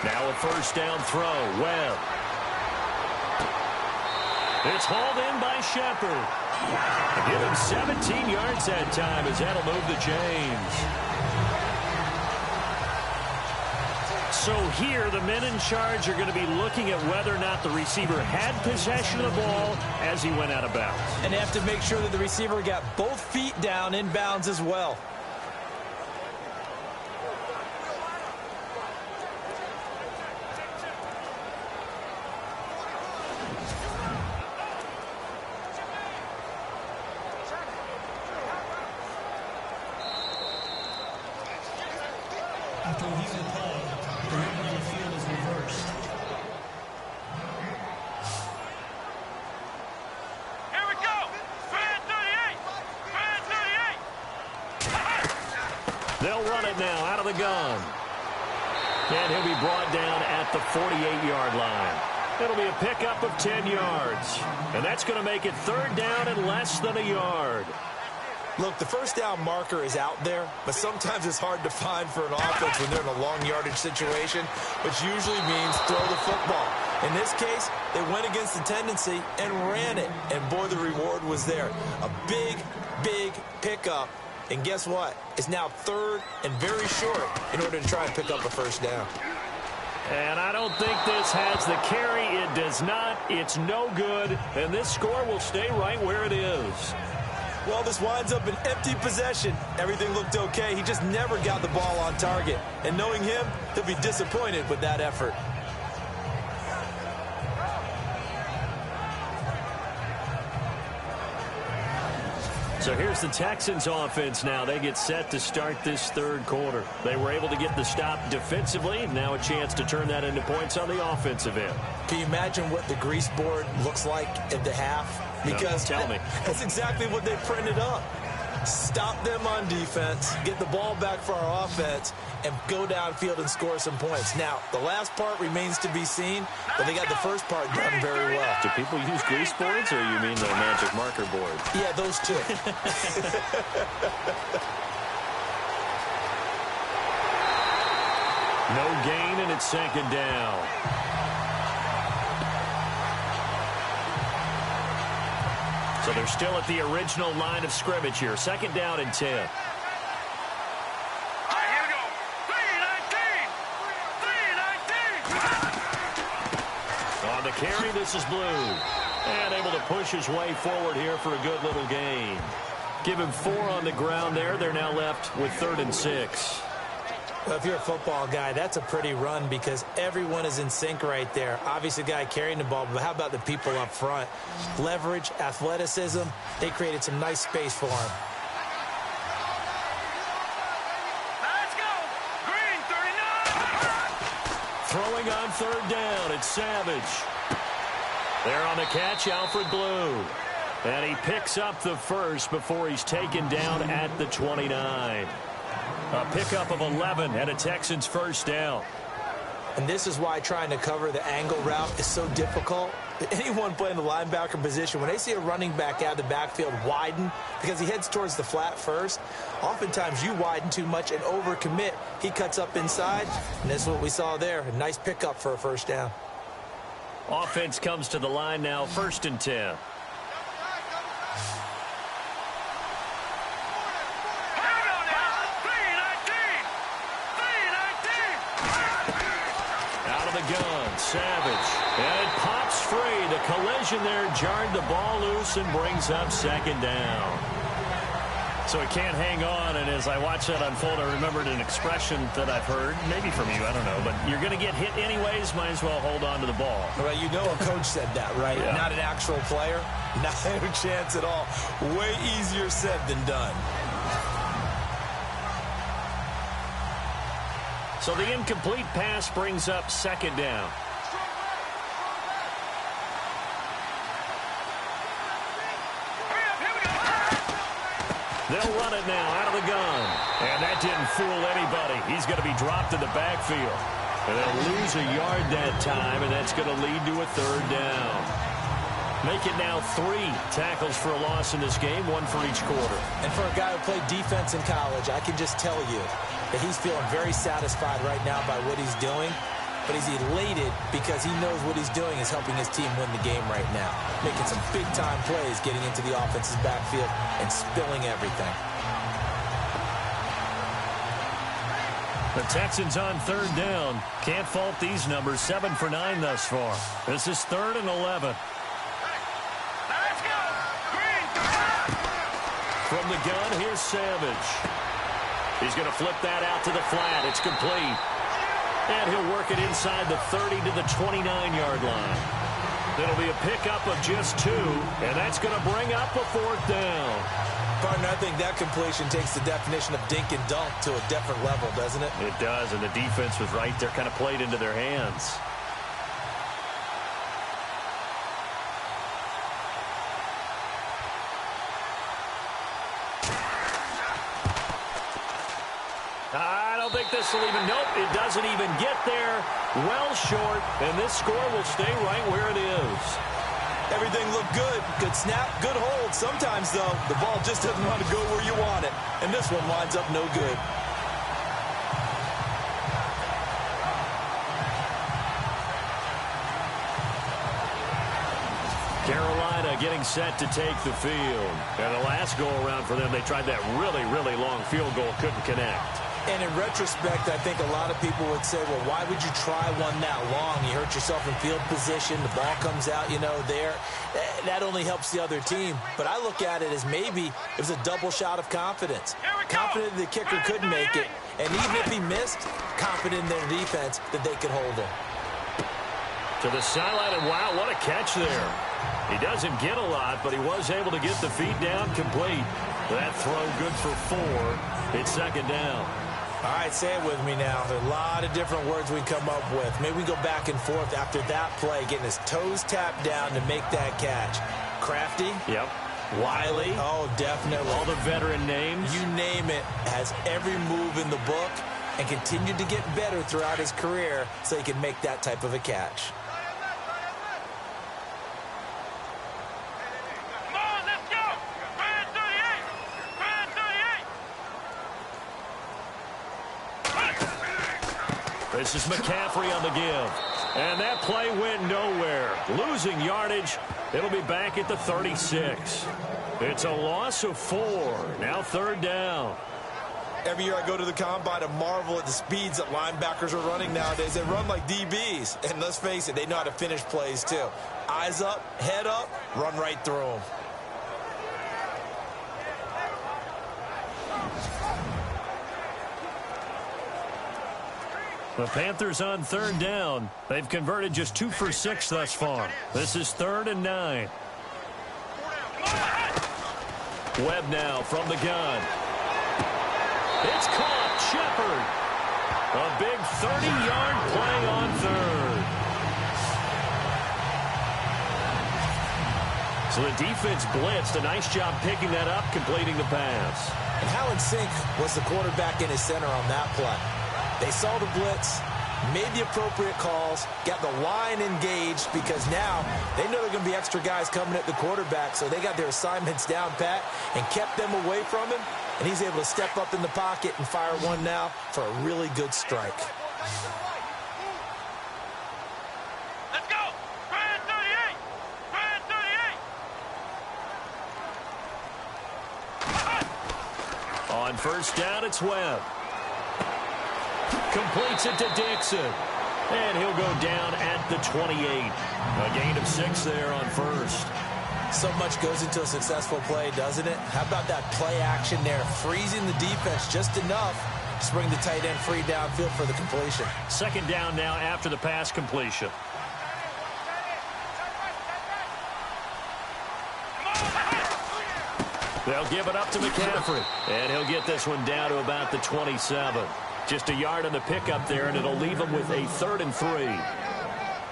Now a 1st down throw. Webb. It's hauled in by Shepard. Give him 17 yards that time as that'll move the chains. So here, the men in charge are going to be looking at whether or not the receiver had possession of the ball as he went out of bounds. And they have to make sure that the receiver got both feet down in bounds as well. After reviewing the play, the movement on the field is reversed. Here we go. 38. 38. They'll run it now out of the gun. And he'll be brought down at the 48-yard line. It'll be a pickup of 10 yards. And that's going to make it 3rd down and less than a yard. Look, the 1st down marker is out there, but sometimes it's hard to find for an offense when they're in a long yardage situation, which usually means throw the football. In this case, they went against the tendency and ran it, and boy, the reward was there. A big, big pickup And guess what? It's now 3rd and very short in order to try and pick up a first down. And I don't think this has the carry. It does not. It's no good. And this score will stay right where it is. Well, this winds up an empty possession. Everything looked okay. He just never got the ball on target. And knowing him, he'll be disappointed with that effort. So here's the Texans offense now. They get set to start this 3rd quarter. They were able to get the stop defensively. Now a chance to turn that into points on the offensive end. Can you imagine what the grease board looks like at the half? Because no, tell me. That's exactly what they printed up. Stop them on defense, get the ball back for our offense, and go downfield and score some points. Now, the last part remains to be seen, but they got the first part done very well. Do people use grease boards, or you mean the magic marker board? Yeah, those two. No gain, and it's 2nd down. So they're still at the original line of scrimmage here. 2nd down and 10. All right, here we go. 3-19. On the carry, this is Blue. And able to push his way forward here for a good little gain. Give him 4 on the ground there. They're now left with 3rd and 6. Well, if you're a football guy, that's a pretty run because everyone is in sync right there. Obviously, the guy carrying the ball, but how about the people up front? Leverage, athleticism, they created some nice space for him. Let's go. Green, 39. Throwing on 3rd down, it's Savage. There on the catch, Alfred Blue. And he picks up the first before he's taken down at the 29. A pickup of 11 and a Texans first down. And this is why trying to cover the angle route is so difficult. Anyone playing the linebacker position, when they see a running back out of the backfield widen because he heads towards the flat first, oftentimes you widen too much and overcommit. He cuts up inside, and that's what we saw there. A nice pickup for a first down. Offense comes to the line now, 1st and 10. Gun, Savage, and it pops free. The collision there jarred the ball loose and brings up 2nd down. So he can't hang on, and as I watch that unfold, I remembered an expression that I've heard, maybe from you, I don't know, but you're going to get hit anyways, might as well hold on to the ball. Well, you know a coach said that, right? Yeah. Not an actual player. Not a chance at all. Way easier said than done. So the incomplete pass brings up 2nd down. They'll run it now out of the gun. And that didn't fool anybody. He's going to be dropped in the backfield. And they'll lose a yard that time, and that's going to lead to a 3rd down. Make it now 3 tackles for a loss in this game, 1 for each quarter. And for a guy who played defense in college, I can just tell you that he's feeling very satisfied right now by what he's doing. But he's elated because he knows what he's doing is helping his team win the game right now. Making some big-time plays, getting into the offense's backfield and spilling everything. The Texans on 3rd down. Can't fault these numbers. 7 for 9 thus far. This is 3rd and 11. Let's go. Green, From the gun, here's Savage. He's going to flip that out to the flat. It's complete. And he'll work it inside the 30 to the 29-yard line. It'll be a pickup of just 2, and that's going to bring up a 4th down. Partner, I think that completion takes the definition of dink and dunk to a different level, doesn't it? It does, and the defense was right there, kind of played into their hands. I don't think this will even, nope, it doesn't even get there. Well short, and this score will stay right where it is. Everything looked good. Good snap, good hold. Sometimes, though, the ball just doesn't want to go where you want it. And this one winds up no good. Carolina getting set to take the field. And the last go-around for them, they tried that really, really long field goal, couldn't connect. And in retrospect, I think a lot of people would say, well, why would you try one that long? You hurt yourself in field position. The ball comes out, there. That only helps the other team. But I look at it as maybe it was a double shot of confidence. Confident the kicker couldn't make it. And even if he missed, confident in their defense that they could hold him. To the sideline, and wow, what a catch there. He doesn't get a lot, but he was able to get the feet down complete. That throw good for 4. It's second down. All right, say it with me now. There are a lot of different words we come up with. Maybe we go back and forth after that play, getting his toes tapped down to make that catch. Crafty? Yep. Wiley? Oh, definitely. All the veteran names? You name it. Has every move in the book and continued to get better throughout his career so he can make that type of a catch. This is McCaffrey on the give. And that play went nowhere. Losing yardage. It'll be back at the 36. It's a loss of 4. Now third down. Every year I go to the combine and marvel at the speeds that linebackers are running nowadays. They run like DBs. And let's face it, they know how to finish plays too. Eyes up, head up, run right through them. The Panthers on third down. They've converted just 2 for 6 thus far. This is 3rd and 9. Webb now from the gun. It's caught. Shepard. A big 30-yard play on third. So the defense blitzed. A nice job picking that up, completing the pass. And how in sync was the quarterback in his center on that play? They saw the blitz, made the appropriate calls, got the line engaged because now they know there are going to be extra guys coming at the quarterback, so they got their assignments down pat and kept them away from him, and he's able to step up in the pocket and fire one now for a really good strike. Let's go! Brand 38! Brand 38! On first down, it's Webb. Completes it to Dixon. And he'll go down at the 28. A gain of 6 there on first. So much goes into a successful play, doesn't it? How about that play action there? Freezing the defense just enough to bring the tight end free downfield for the completion. Second down now after the pass completion. They'll give it up to McCaffrey. And he'll get this one down to about the 27. Just a yard on the pickup there, and it'll leave him with a 3rd and 3.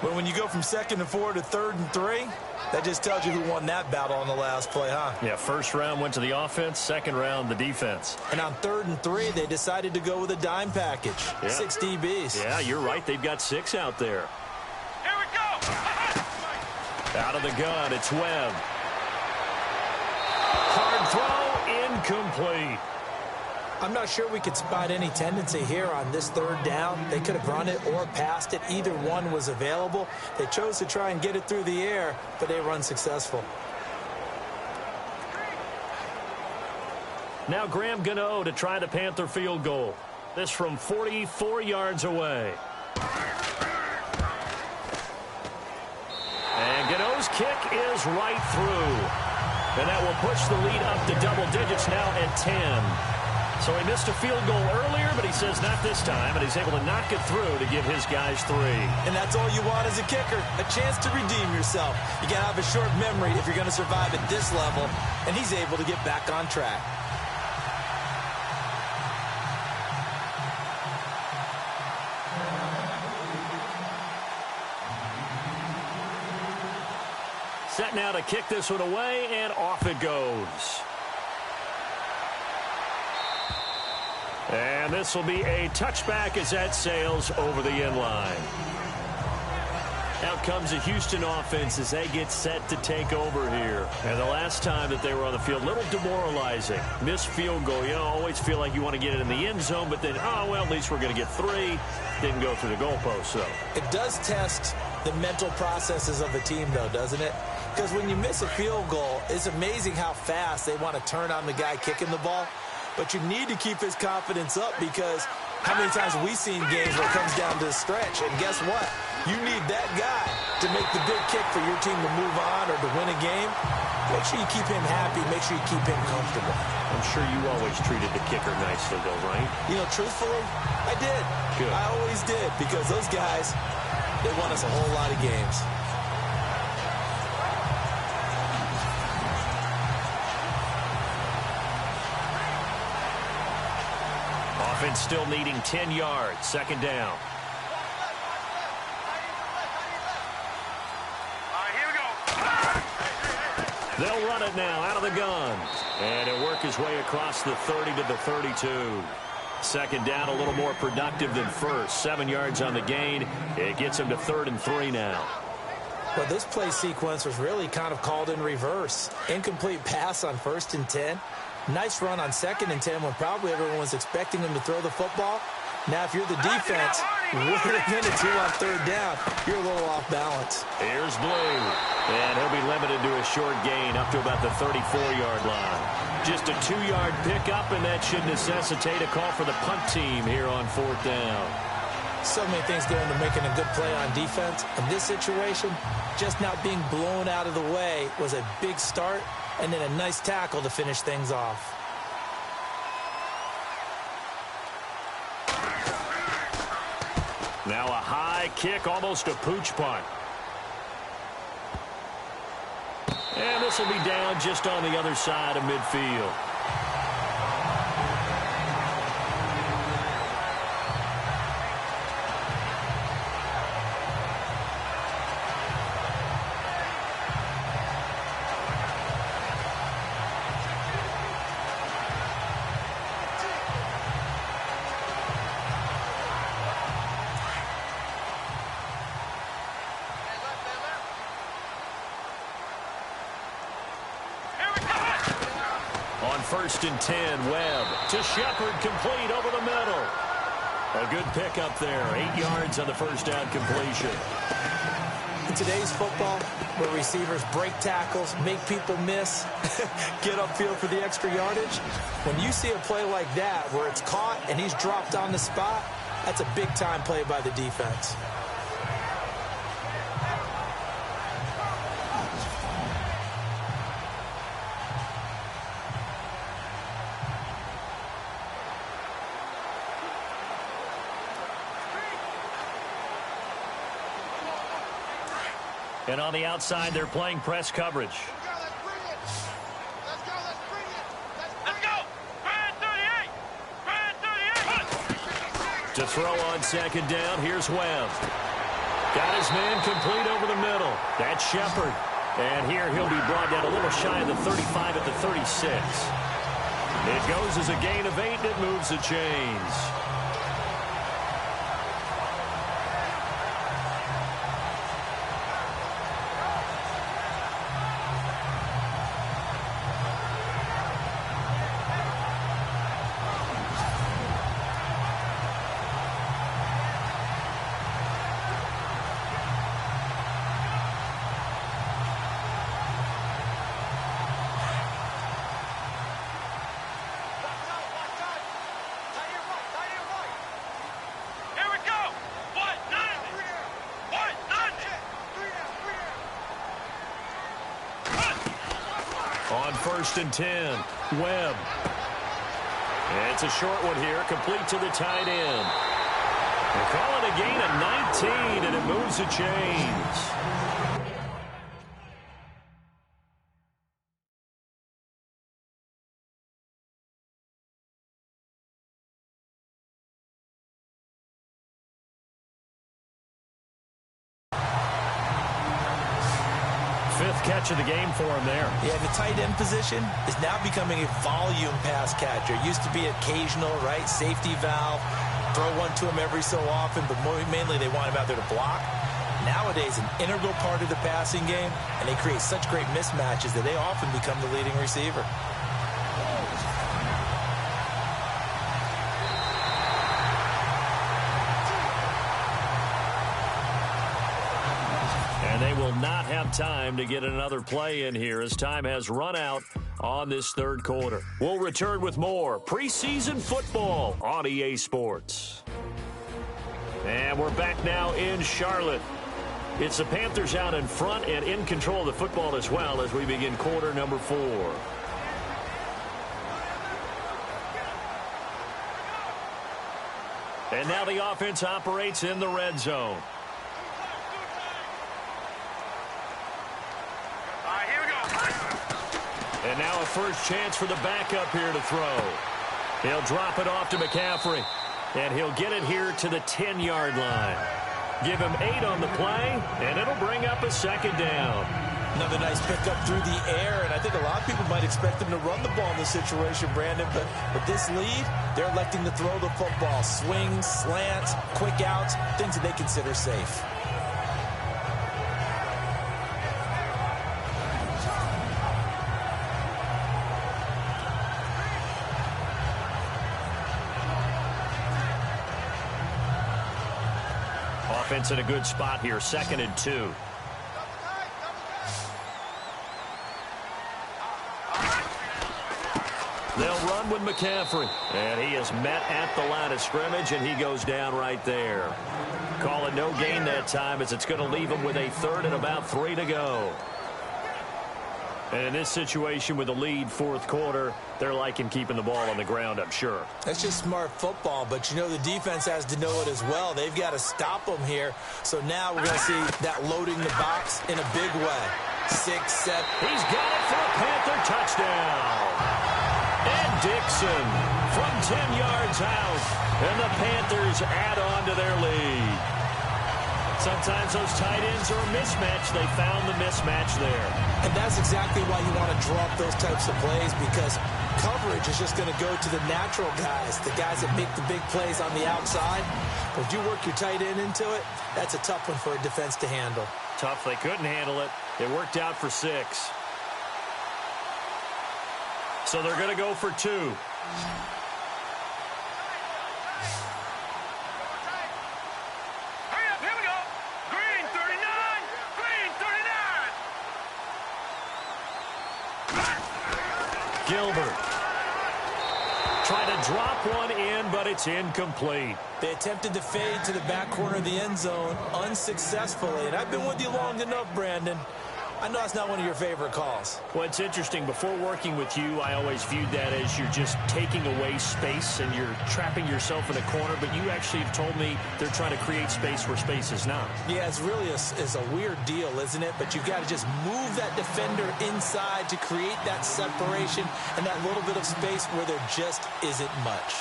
But when you go from 2nd and 4 to 3rd and 3, that just tells you who won that battle on the last play, huh? Yeah, first round went to the offense, second round the defense. And on 3rd and 3, they decided to go with a dime package. Yeah. 6 DBs. Yeah, you're right. They've got 6 out there. Here we go! Out of the gun, it's Webb. Hard throw, incomplete. I'm not sure we could spot any tendency here on this 3rd down. They could have run it or passed it. Either one was available. They chose to try and get it through the air, but they were unsuccessful. Now Graham Gano to try the Panther field goal. This from 44 yards away. And Gano's kick is right through. And that will push the lead up to double digits now at 10. So he missed a field goal earlier, but he says not this time, and he's able to knock it through to give his guys 3. And that's all you want as a kicker, a chance to redeem yourself. You got to have a short memory if you're going to survive at this level, and he's able to get back on track. Set now to kick this one away, and off it goes. And this will be a touchback as that sails over the end line. Out comes the Houston offense as they get set to take over here. And the last time that they were on the field, a little demoralizing. Missed field goal. You know, always feel like you want to get it in the end zone, but then, oh, well, at least we're going to get 3. Didn't go through the goalpost, so. It does test the mental processes of the team, though, doesn't it? Because when you miss a field goal, it's amazing how fast they want to turn on the guy kicking the ball. But you need to keep his confidence up because how many times have we seen games where it comes down to a stretch? And guess what? You need that guy to make the big kick for your team to move on or to win a game. Make sure you keep him happy. Make sure you keep him comfortable. I'm sure you always treated the kicker nicely, though, right? You know, truthfully, I did. Good. I always did because those guys, they won us a whole lot of games. Offense still needing 10 yards. Second down. They'll run it now out of the gun. And it'll work his way across the 30 to the 32. Second down, a little more productive than first. 7 yards on the gain. It gets him to 3rd and 3 now. Well, this play sequence was really kind of called in reverse. Incomplete pass on 1st and 10. Nice run on 2nd and 10 when probably everyone was expecting him to throw the football. Now, if you're the defense, with a minute 2 on 3rd down, you're a little off balance. Here's Blue. And he'll be limited to a short gain up to about the 34-yard line. Just a 2-yard pickup, and that should necessitate a call for the punt team here on 4th down. So many things go into making a good play on defense. In this situation, just not being blown out of the way was a big start, and then a nice tackle to finish things off. Now a high kick, almost a pooch punt. And this will be down just on the other side of midfield. On 1st and 10, Webb to Shepard, complete over the middle. A good pickup there, 8 yards on the first down completion. In today's football, where receivers break tackles, make people miss, get upfield for the extra yardage, when you see a play like that where it's caught and he's dropped on the spot, that's a big-time play by the defense. And on the outside, they're playing press coverage. Let's go! 38! 38! To throw on 2nd down, here's Webb. Got his man complete over the middle. That's Shepard. And here he'll be brought down a little shy of the 35 at the 36. It goes as a gain of 8, and it moves the chains. On 1st and 10, Webb. It's a short one here, complete to the tight end. They call it a gain of 19, and it moves the chains. Fifth catch of the game for him there. Yeah, the tight end position is now becoming a volume pass catcher. It used to be occasional, right? Safety valve, throw one to him every so often, but mainly they want him out there to block. Nowadays, an integral part of the passing game, and they create such great mismatches that they often become the leading receiver. And they will not have time to get another play in here as time has run out on this third quarter. We'll return with more preseason football on EA Sports. And we're back now in Charlotte. It's the Panthers out in front and in control of the football as well as we begin quarter number 4. And now the offense operates in the red zone. And now a first chance for the backup here to throw. He'll drop it off to McCaffrey. And he'll get it here to the 10-yard line. Give him 8 on the play, and it'll bring up a second down. Another nice pickup through the air, and I think a lot of people might expect him to run the ball in this situation, Brandon, but with this lead, they're electing to throw the football. Swings, slants, quick outs, things that they consider safe. Offense in a good spot here, 2nd and 2. They'll run with McCaffrey. And he is met at the line of scrimmage, and he goes down right there. Call it no gain that time as it's going to leave him with a 3rd and about 3 to go. And in this situation with the lead 4th quarter, they're liking keeping the ball on the ground, I'm sure. That's just smart football, but you know the defense has to know it as well. They've got to stop them here. So now we're going to see that loading the box in a big way. 6, 7. He's got it for a Panther touchdown. And Dixon from 10 yards out. And the Panthers add on to their lead. Sometimes those tight ends are a mismatch. They found the mismatch there. And that's exactly why you want to draw up those types of plays, because coverage is just going to go to the natural guys, the guys that make the big plays on the outside. But if you work your tight end into it, that's a tough one for a defense to handle. Tough. They couldn't handle it. It worked out for 6. So they're going to go for 2. Gilbert trying to drop one in, but it's incomplete. They attempted to fade to the back corner of the end zone unsuccessfully. And I've been with you long enough, Brandon. I know it's not one of your favorite calls. Well, it's interesting. Before working with you, I always viewed that as you're just taking away space and you're trapping yourself in a corner. But you actually have told me they're trying to create space where space is not. Yeah, it's really a weird deal, isn't it? But you've got to just move that defender inside to create that separation and that little bit of space where there just isn't much.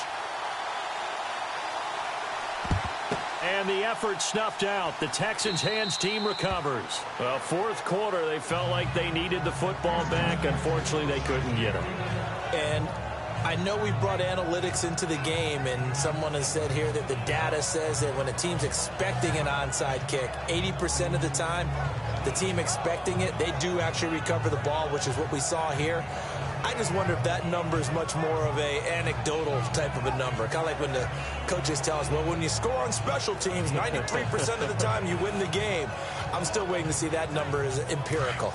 And the effort snuffed out. The Texans' hands team recovers. Well, 4th quarter, they felt like they needed the football back. Unfortunately, they couldn't get it. And I know we brought analytics into the game, and someone has said here that the data says that when a team's expecting an onside kick, 80% of the time, the team expecting it, they do actually recover the ball, which is what we saw here. I just wonder if that number is much more of a anecdotal type of a number. Kind of like when the coaches tell us, well, when you score on special teams, 93% of the time you win the game. I'm still waiting to see that number is empirical.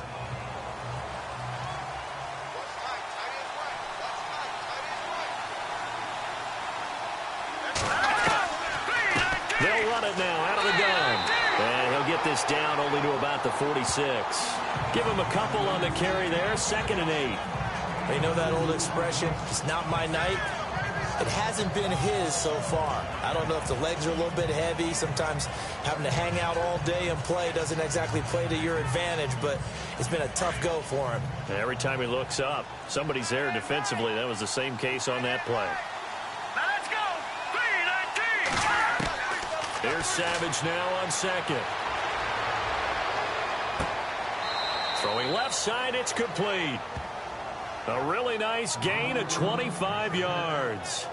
They'll run it now out of the gun. And he'll get this down only to about the 46. Give him a couple on the carry there. 2nd and 8. You know that old expression, it's not my night. It hasn't been his so far. I don't know if the legs are a little bit heavy. Sometimes having to hang out all day and play doesn't exactly play to your advantage, but it's been a tough go for him. Every time he looks up, somebody's there defensively. That was the same case on that play. Now let's go. 3-19. Here's Savage now on 2nd. Throwing left side, it's complete. A really nice gain of 25 yards.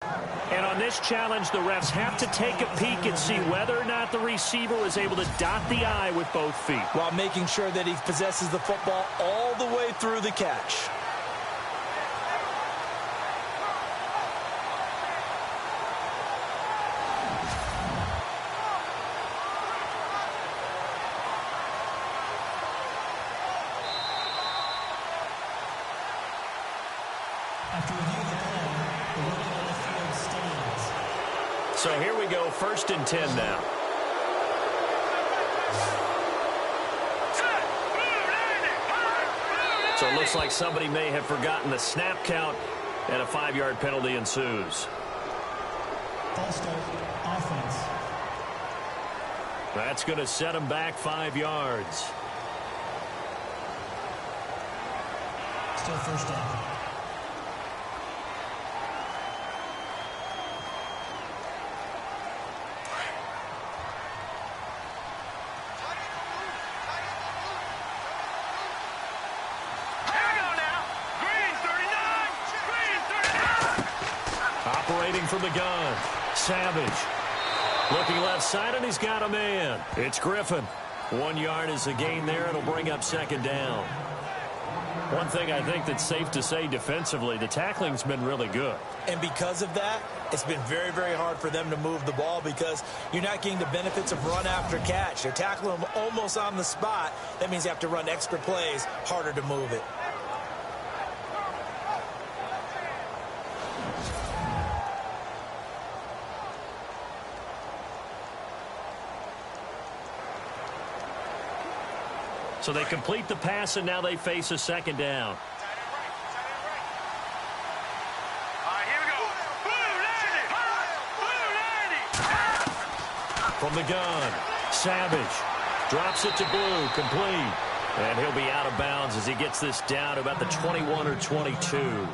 And on this challenge, the refs have to take a peek and see whether or not the receiver was able to dot the I with both feet, while making sure that he possesses the football all the way through the catch. After review of the play, the ruling on the field stands. So here we go, 1st and 10 now. So it looks like somebody may have forgotten the snap count, and a 5-yard penalty ensues. False start, offense. That's going to set him back 5 yards. Still first down. Operating from the gun. Savage. Looking left side, and he's got a man. It's Griffin. 1 yard is a gain there. It'll bring up 2nd down. One thing I think that's safe to say defensively, the tackling's been really good. And because of that, it's been very, very hard for them to move the ball because you're not getting the benefits of run after catch. They're tackling them almost on the spot. That means you have to run extra plays, harder to move it. So they complete the pass, and now they face a 2nd down. From the gun, Savage drops it to Blue, complete. And he'll be out of bounds as he gets this down to about the 21 or 22.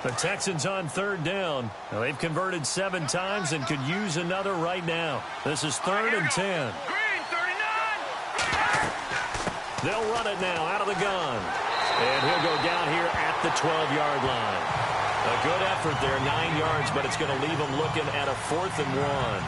The Texans on 3rd down. Now, they've converted 7 times and could use another right now. This is 3rd and 10. They'll run it now out of the gun. And he'll go down here at the 12-yard line. A good effort there, 9 yards, but it's going to leave him looking at a 4th and 1.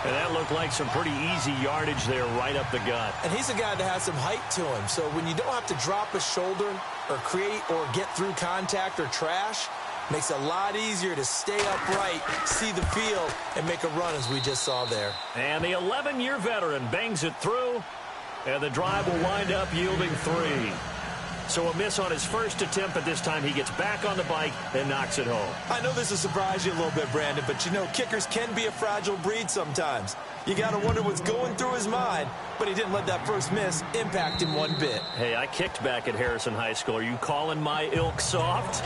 And that looked like some pretty easy yardage there right up the gut. And he's a guy that has some height to him. So when you don't have to drop a shoulder or create or get through contact or trash, makes it a lot easier to stay upright, see the field, and make a run as we just saw there. And the 11-year veteran bangs it through, and the drive will wind up yielding 3. So a miss on his first attempt, but this time he gets back on the bike and knocks it home. I know this will surprise you a little bit, Brandon, but you know kickers can be a fragile breed sometimes. You got to wonder what's going through his mind, but he didn't let that first miss impact him one bit. Hey, I kicked back at Harrison High School. Are you calling my ilk soft?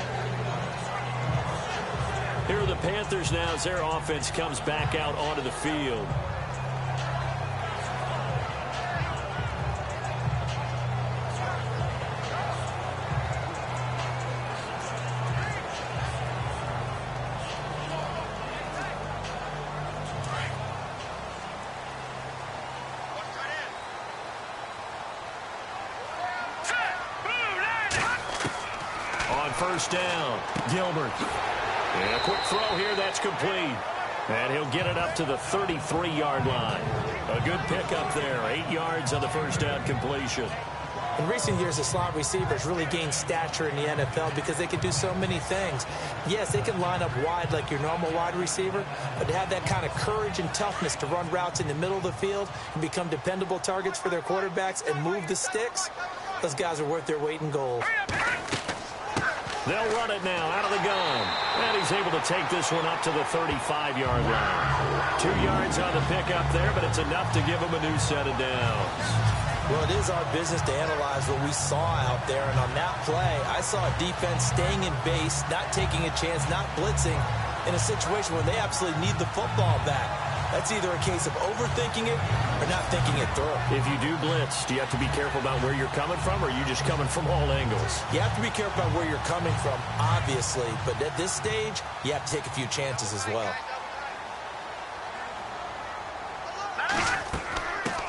Here are the Panthers now as their offense comes back out onto the field. First down, Gilbert. And a quick throw here, that's complete. And he'll get it up to the 33-yard line. A good pickup there, 8 yards on the first down completion. In recent years, the slot receivers really gained stature in the NFL because they can do so many things. Yes, they can line up wide like your normal wide receiver, but to have that kind of courage and toughness to run routes in the middle of the field and become dependable targets for their quarterbacks and move the sticks, those guys are worth their weight in gold. They'll run it now out of the gun. And he's able to take this one up to the 35-yard line. 2 yards on the pickup there, but it's enough to give him a new set of downs. Well, it is our business to analyze what we saw out there. And on that play, I saw a defense staying in base, not taking a chance, not blitzing in a situation where they absolutely need the football back. That's either a case of overthinking it or not thinking it through. If you do blitz, do you have to be careful about where you're coming from, or are you just coming from all angles? You have to be careful about where you're coming from, obviously. But at this stage, you have to take a few chances as well.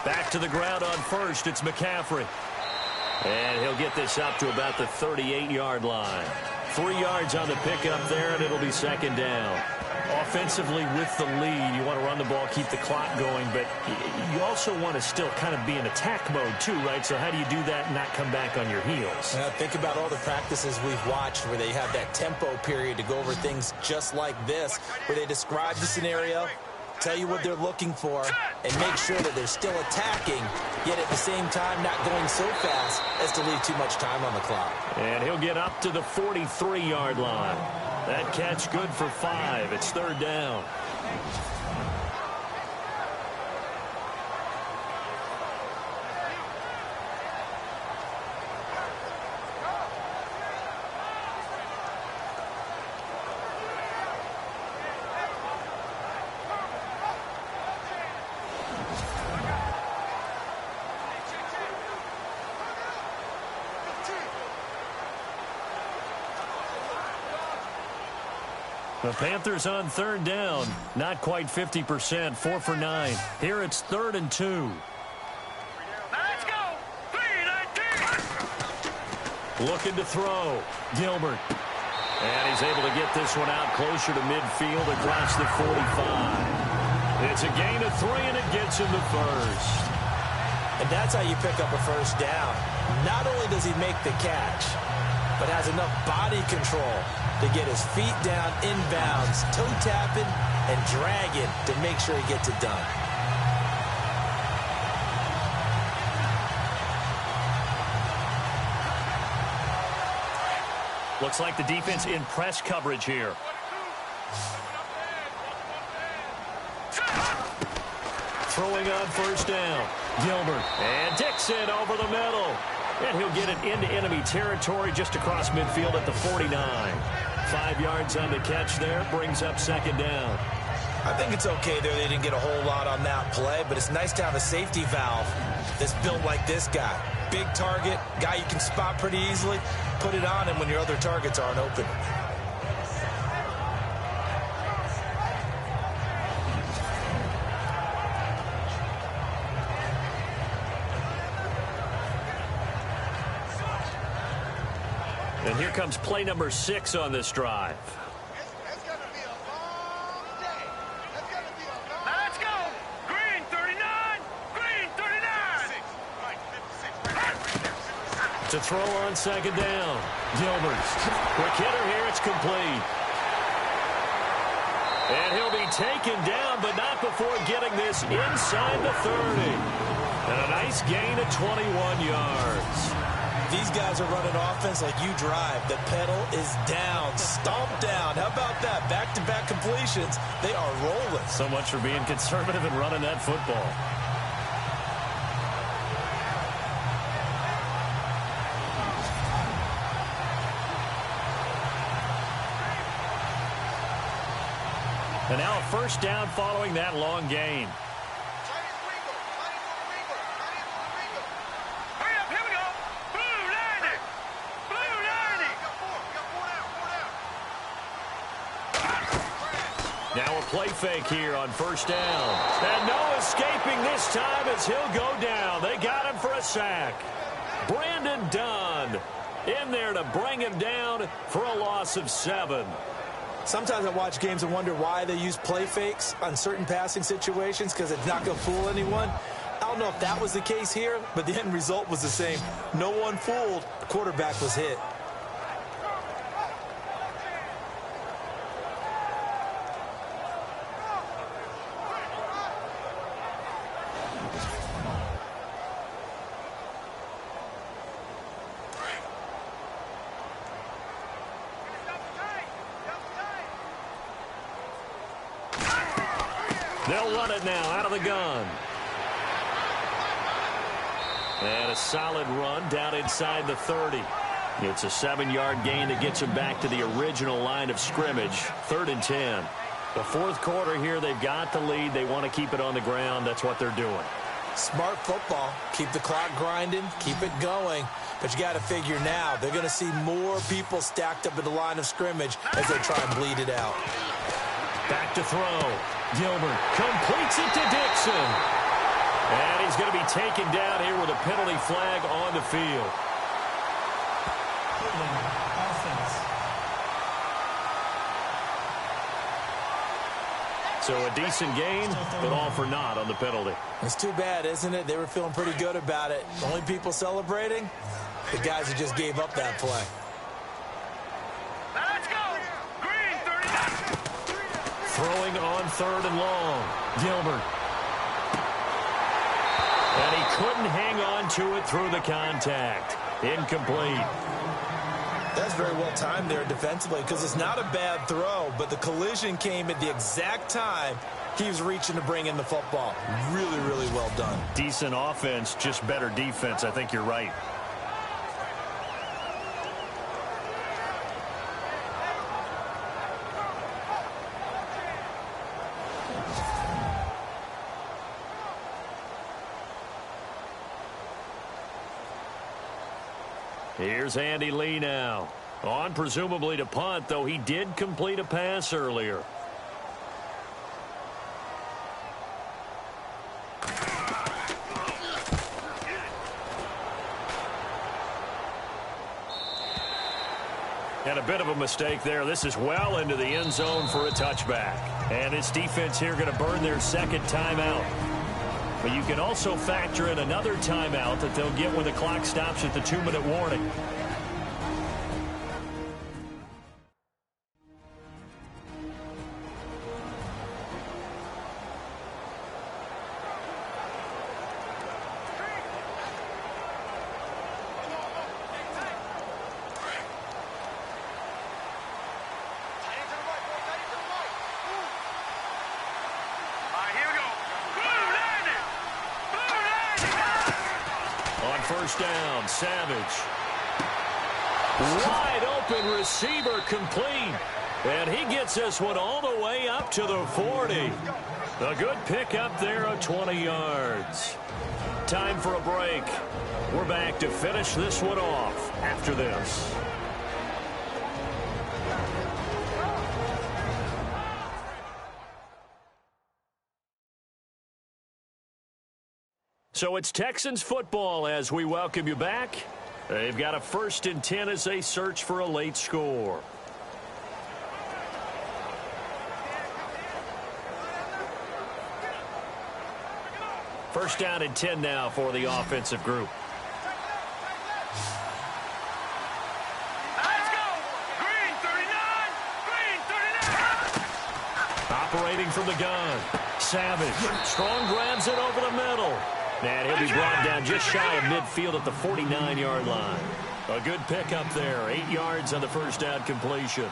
Back to the ground on first, it's McCaffrey. And he'll get this up to about the 38-yard line. 3 yards on the pickup there, and it'll be second down. Offensively with the lead, you want to run the ball, keep the clock going, but you also want to still kind of be in attack mode too, right? So how do you do that and not come back on your heels? Think about all the practices we've watched where they have that tempo period to go over things just like this, where they describe the scenario, tell you what they're looking for, and make sure that they're still attacking, yet at the same time not going so fast as to leave too much time on the clock. And he'll get up to the 43-yard line. That catch good for 5. It's 3rd down. The Panthers on 3rd down. Not quite 50%. 4 for 9. Here it's 3rd and 2. Let's go. 3-19. Looking to throw. Gilbert. And he's able to get this one out closer to midfield across the 45. It's a gain of 3, and it gets him the first. And that's how you pick up a first down. Not only does he make the catch, but has enough body control to get his feet down inbounds, toe tapping and dragging to make sure he gets it done. Looks like the defense in press coverage here. Throwing on first down. Gilbert. And Dixon over the middle. And he'll get it into enemy territory just across midfield at the 49. 5 yards on the catch there. Brings up 2nd down. I think it's okay there. They didn't get a whole lot on that play, but it's nice to have a safety valve that's built like this guy. Big target, guy you can spot pretty easily. Put it on him when your other targets aren't open. And here comes play number 6 on this drive. It's going to be a long day. It's going to be a long day. Let's go. Green 39. Green 39. 56. To throw on 2nd down. Gilbert. Quick hitter here. It's complete. And he'll be taken down, but not before getting this inside the 30. And a nice gain of 21 yards. These guys are running offense like you drive. The pedal is down, stomped down. How about that? Back-to-back completions. They are rolling. So much for being conservative and running that football. And now a first down following that long gain. Now a play fake here on first down. And no escaping this time as he'll go down. They got him for a sack. Brandon Dunn in there to bring him down for a loss of 7. Sometimes I watch games and wonder why they use play fakes on certain passing situations, because it's not going to fool anyone. I don't know if that was the case here, but the end result was the same. No one fooled. The quarterback was hit. They'll run it now out of the gun. And a solid run down inside the 30. It's a 7-yard gain that gets them back to the original line of scrimmage. 3rd and 10. The 4th quarter here, they've got the lead. They want to keep it on the ground. That's what they're doing. Smart football. Keep the clock grinding. Keep it going. But you got to figure now, they're going to see more people stacked up at the line of scrimmage as they try and bleed it out. Back to throw. Gilbert completes it to Dixon. And he's going to be taken down here with a penalty flag on the field. Offense. So a decent gain, but all for naught on the penalty. It's too bad, isn't it? They were feeling pretty good about it. The only people celebrating, the guys who just gave up that play. Let's go. Green 39. Throwing on 3rd and long. Gilbert. And he couldn't hang on to it through the contact. Incomplete. That's very well timed there defensively because it's not a bad throw, but the collision came at the exact time he was reaching to bring in the football. Really, really well done. Decent offense, just better defense. I think you're right. Here's Andy Lee now. On presumably to punt, though he did complete a pass earlier. And a bit of a mistake there. This is well into the end zone for a touchback. And this defense here going to burn their second timeout. But you can also factor in another timeout that they'll get when the clock stops at the 2-minute warning. First down, Savage. Wide open receiver complete. And he gets this one all the way up to the 40. A good pickup there of 20 yards. Time for a break. We're back to finish this one off after this. So it's Texans football as we welcome you back. They've got a 1st and 10 as they search for a late score. First down and 10 now for the offensive group. Let's go! Green 39! Green 39! Operating from the gun. Savage. Strong grabs it over the middle. And he'll be brought down just shy of midfield at the 49-yard line. A good pickup there. 8 yards on the first down completion.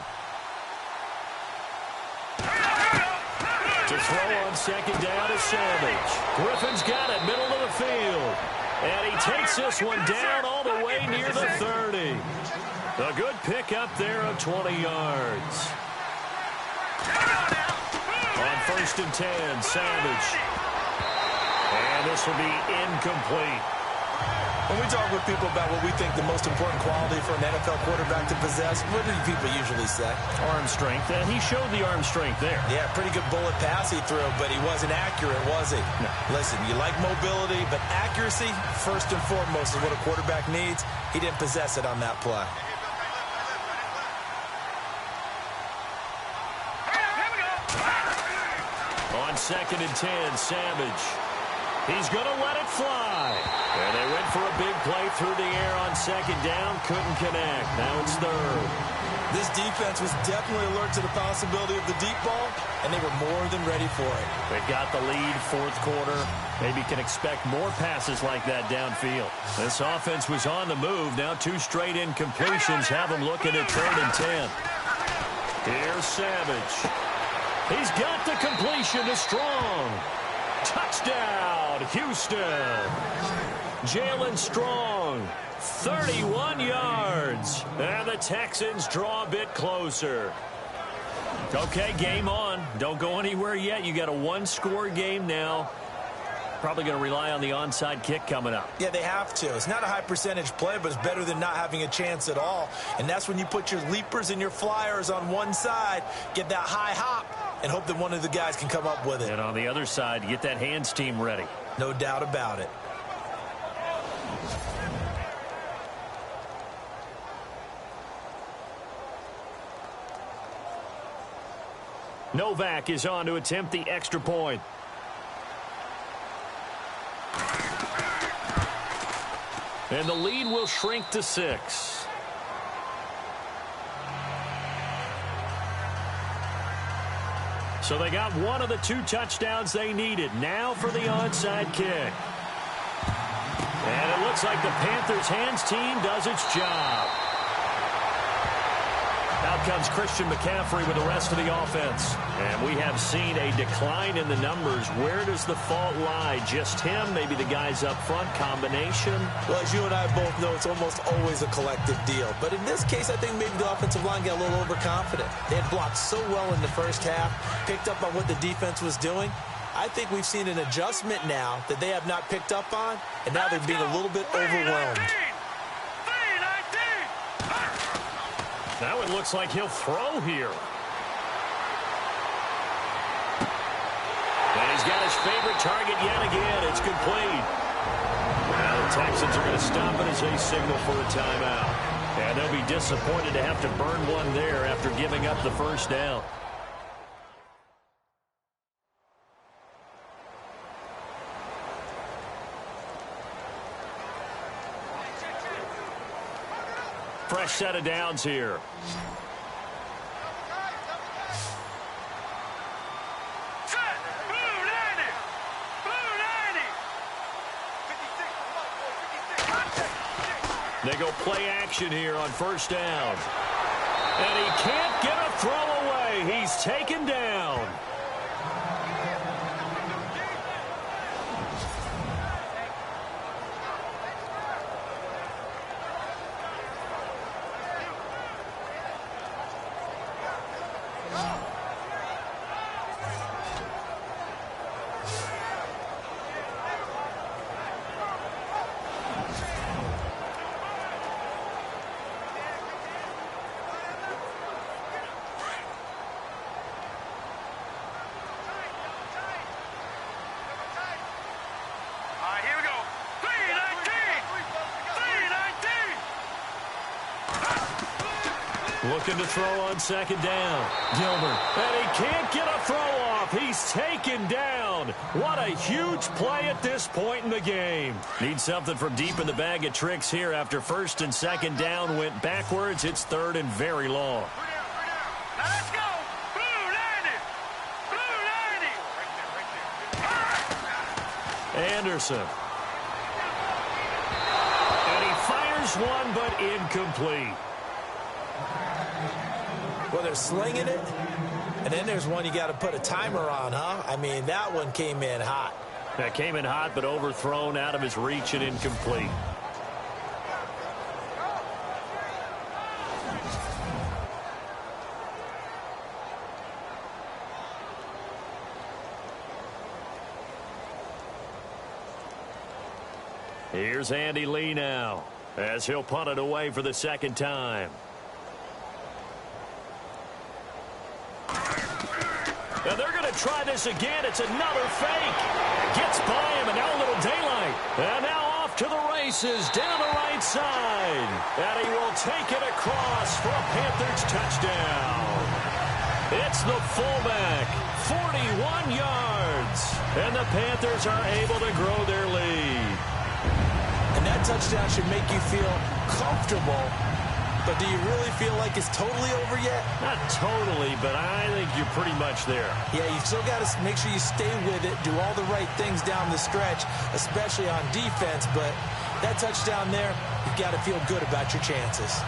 To throw on second down is Savage. Griffin's got it, middle of the field. And he takes this one down all the way near the 30. A good pickup there of 20 yards. On 1st and 10, Savage. And this will be incomplete. When we talk with people about what we think the most important quality for an NFL quarterback to possess, what do people usually say? Arm strength, and he showed the arm strength there. Yeah, pretty good bullet pass he threw, but he wasn't accurate, was he? No. Listen, you like mobility, but accuracy, first and foremost, is what a quarterback needs. He didn't possess it on that play. On 2nd and 10, Savage. He's going to let it fly. And they went for a big play through the air on 2nd down. Couldn't connect. Now it's 3rd. This defense was definitely alert to the possibility of the deep ball, and they were more than ready for it. They've got the lead, 4th quarter. Maybe can expect more passes like that downfield. This offense was on the move. Now 2 straight incompletions have them looking at 3rd and 10. Here's Savage. He's got the completion to Strong. Touchdown, Houston. Jalen Strong, 31 yards. And the Texans draw a bit closer. Okay, game on. Don't go anywhere yet. You got a 1-score game now. Probably going to rely on the onside kick coming up. Yeah, they have to. It's not a high percentage play, but it's better than not having a chance at all. And that's when you put your leapers and your flyers on one side, get that high hop, and hope that one of the guys can come up with it. And on the other side, get that hands team ready. No doubt about it. Novak is on to attempt the extra point. And the lead will shrink to 6. So they got one of the 2 touchdowns they needed. Now for the onside kick. And it looks like the Panthers' hands team does its job. Out comes Christian McCaffrey with the rest of the offense. And we have seen a decline in the numbers. Where does the fault lie? Just him? Maybe the guys up front? Combination? Well, as you and I both know, it's almost always a collective deal. But in this case, I think maybe the offensive line got a little overconfident. They had blocked so well in the first half, picked up on what the defense was doing. I think we've seen an adjustment now that they have not picked up on, and now they're being a little bit overwhelmed. Now it looks like he'll throw here. And he's got his favorite target yet again. It's complete. Now the Texans are going to stop it as they signal for a timeout. And they'll be disappointed to have to burn one there after giving up the first down. Fresh set of downs here. They go play action here on first down. And he can't get a throw away. He's taken down. Looking to throw on second down. Gilbert. And he can't get a throw off. He's taken down. What a huge play at this point in the game. Need something from deep in the bag of tricks here after first and second down went backwards. It's third and very long. Now let's go. Blue 90. Blue 90. Anderson. And he fires one, but incomplete. Well, they're slinging it, and then there's one you got to put a timer on, huh? I mean, that one came in hot. That came in hot, but overthrown, out of his reach, and incomplete. Here's Andy Lee now, as he'll punt it away for the second time. And they're going to try this again. It's another fake. Gets by him, and now a little daylight. And now off to the races down the right side. And he will take it across for a Panthers touchdown. It's the fullback, 41 yards. And the Panthers are able to grow their lead. And that touchdown should make you feel comfortable. But do you really feel like it's totally over yet? Not totally, but I think you're pretty much there. Yeah, you've still got to make sure you stay with it, do all the right things down the stretch, especially on defense. But that touchdown there, you've got to feel good about your chances.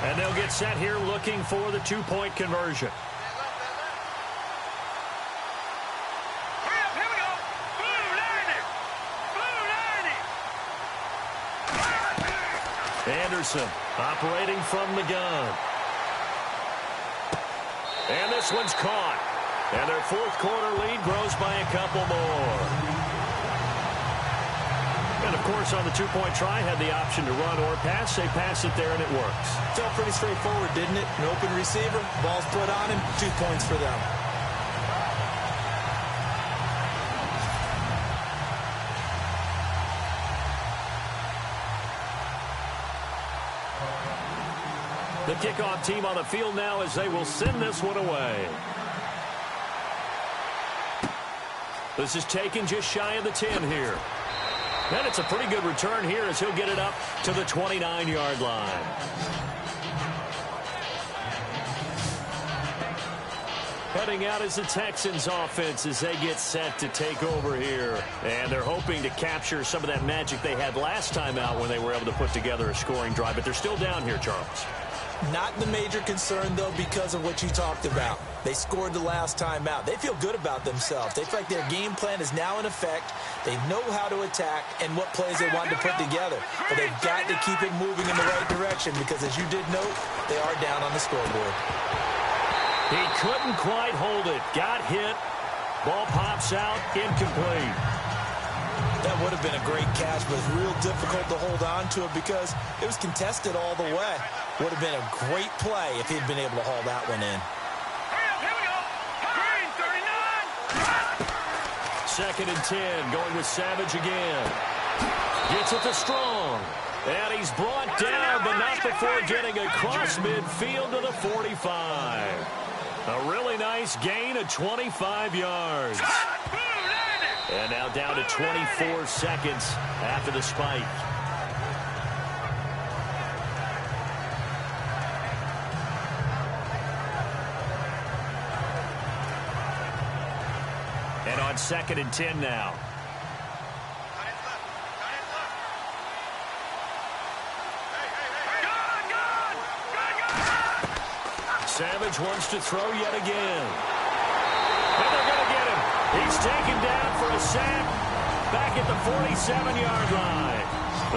And they'll get set here looking for the two-point conversion. Here we go. Blue 90. Blue 90. Anderson operating from the gun. And this one's caught. And their fourth quarter lead grows by a couple more. And, of course, on the two-point try, had the option to run or pass. They pass it there, and it works. Felt pretty straightforward, didn't it? An open receiver, ball's put on him, 2 points for them. The kickoff team on the field now as they will send this one away. This is taken just shy of the 10 here. And it's a pretty good return here as he'll get it up to the 29-yard line. Heading out is the Texans offense as they get set to take over here. And they're hoping to capture some of that magic they had last time out when they were able to put together a scoring drive. But they're still down here, Charles. Not the major concern, though, because of what you talked about. They scored the last time out. They feel good about themselves. They feel like their game plan is now in effect. They know how to attack and what plays they want to put together. But they've got to keep it moving in the right direction because, as you did note, they are down on the scoreboard. He couldn't quite hold it. Got hit. Ball pops out. Incomplete. That would have been a great catch, but it's real difficult to hold on to it because it was contested all the way. Would have been a great play if he'd been able to haul that one in. Here we go. Green 39. 2nd and 10, going with Savage again. Gets it to Strong. And he's brought down, but not before getting across midfield to the 45. A really nice gain of 25 yards. And now down to 24 seconds after the spike. And on 2nd and 10 now. Savage wants to throw yet again. And they're going to get him. He's taken down for a sack back at the 47-yard line.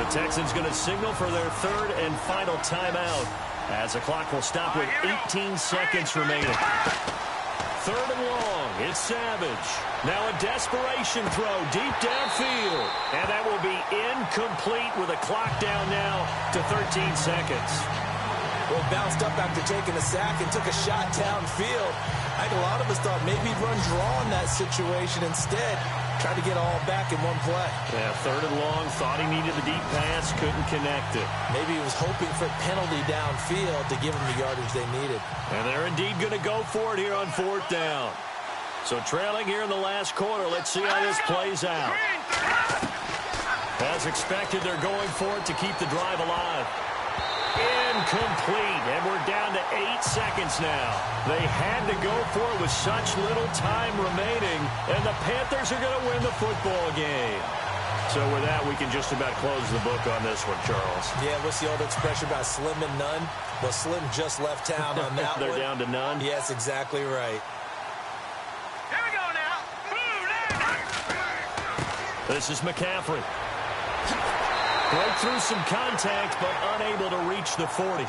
The Texans going to signal for their 3rd and final timeout as the clock will stop with 18 seconds remaining. 3rd and long. It's Savage. Now a desperation throw deep downfield. And that will be incomplete with a clock down now to 13 seconds. Well, bounced up after taking a sack and took a shot downfield. I think a lot of us thought maybe he'd run draw in that situation instead. Tried to get all back in one play. Yeah, 3rd and long. Thought he needed the deep pass. Couldn't connect it. Maybe he was hoping for a penalty downfield to give him the yardage they needed. And they're indeed going to go for it here on 4th down. So trailing here in the last quarter. Let's see how this plays out. As expected, they're going for it to keep the drive alive. Incomplete, and we're down to 8 seconds now. They had to go for it with such little time remaining, and the Panthers are going to win the football game. So with that, we can just about close the book on this one, Charles. Yeah, what's the old expression about slim and none? Well, Slim just left town on that They're one. down to none? Yes, exactly right. Here we go now. This is McCaffrey. Broke through some contact, but unable to reach the 40.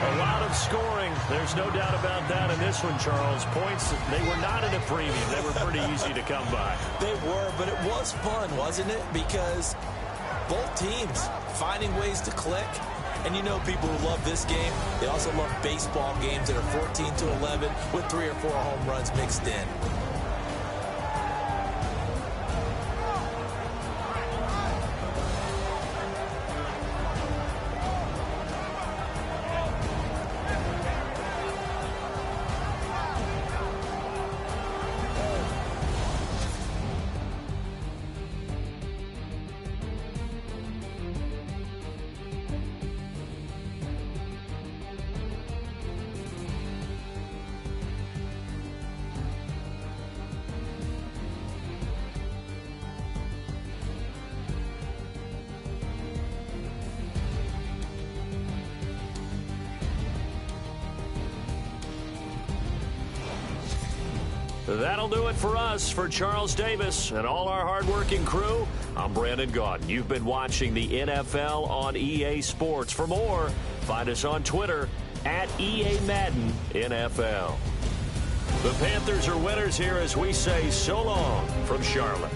A lot of scoring. There's no doubt about that in this one, Charles. Points, they were not at a premium. They were pretty easy to come by. They were, but it was fun, wasn't it? Because both teams finding ways to click. And you know people who love this game, they also love baseball games that are 14-11 with 3 or 4 home runs mixed in. That'll do it for us. For Charles Davis and all our hardworking crew, I'm Brandon Gaudin. You've been watching the NFL on EA Sports. For more, find us on Twitter at EA Madden NFL. The Panthers are winners here as we say so long from Charlotte.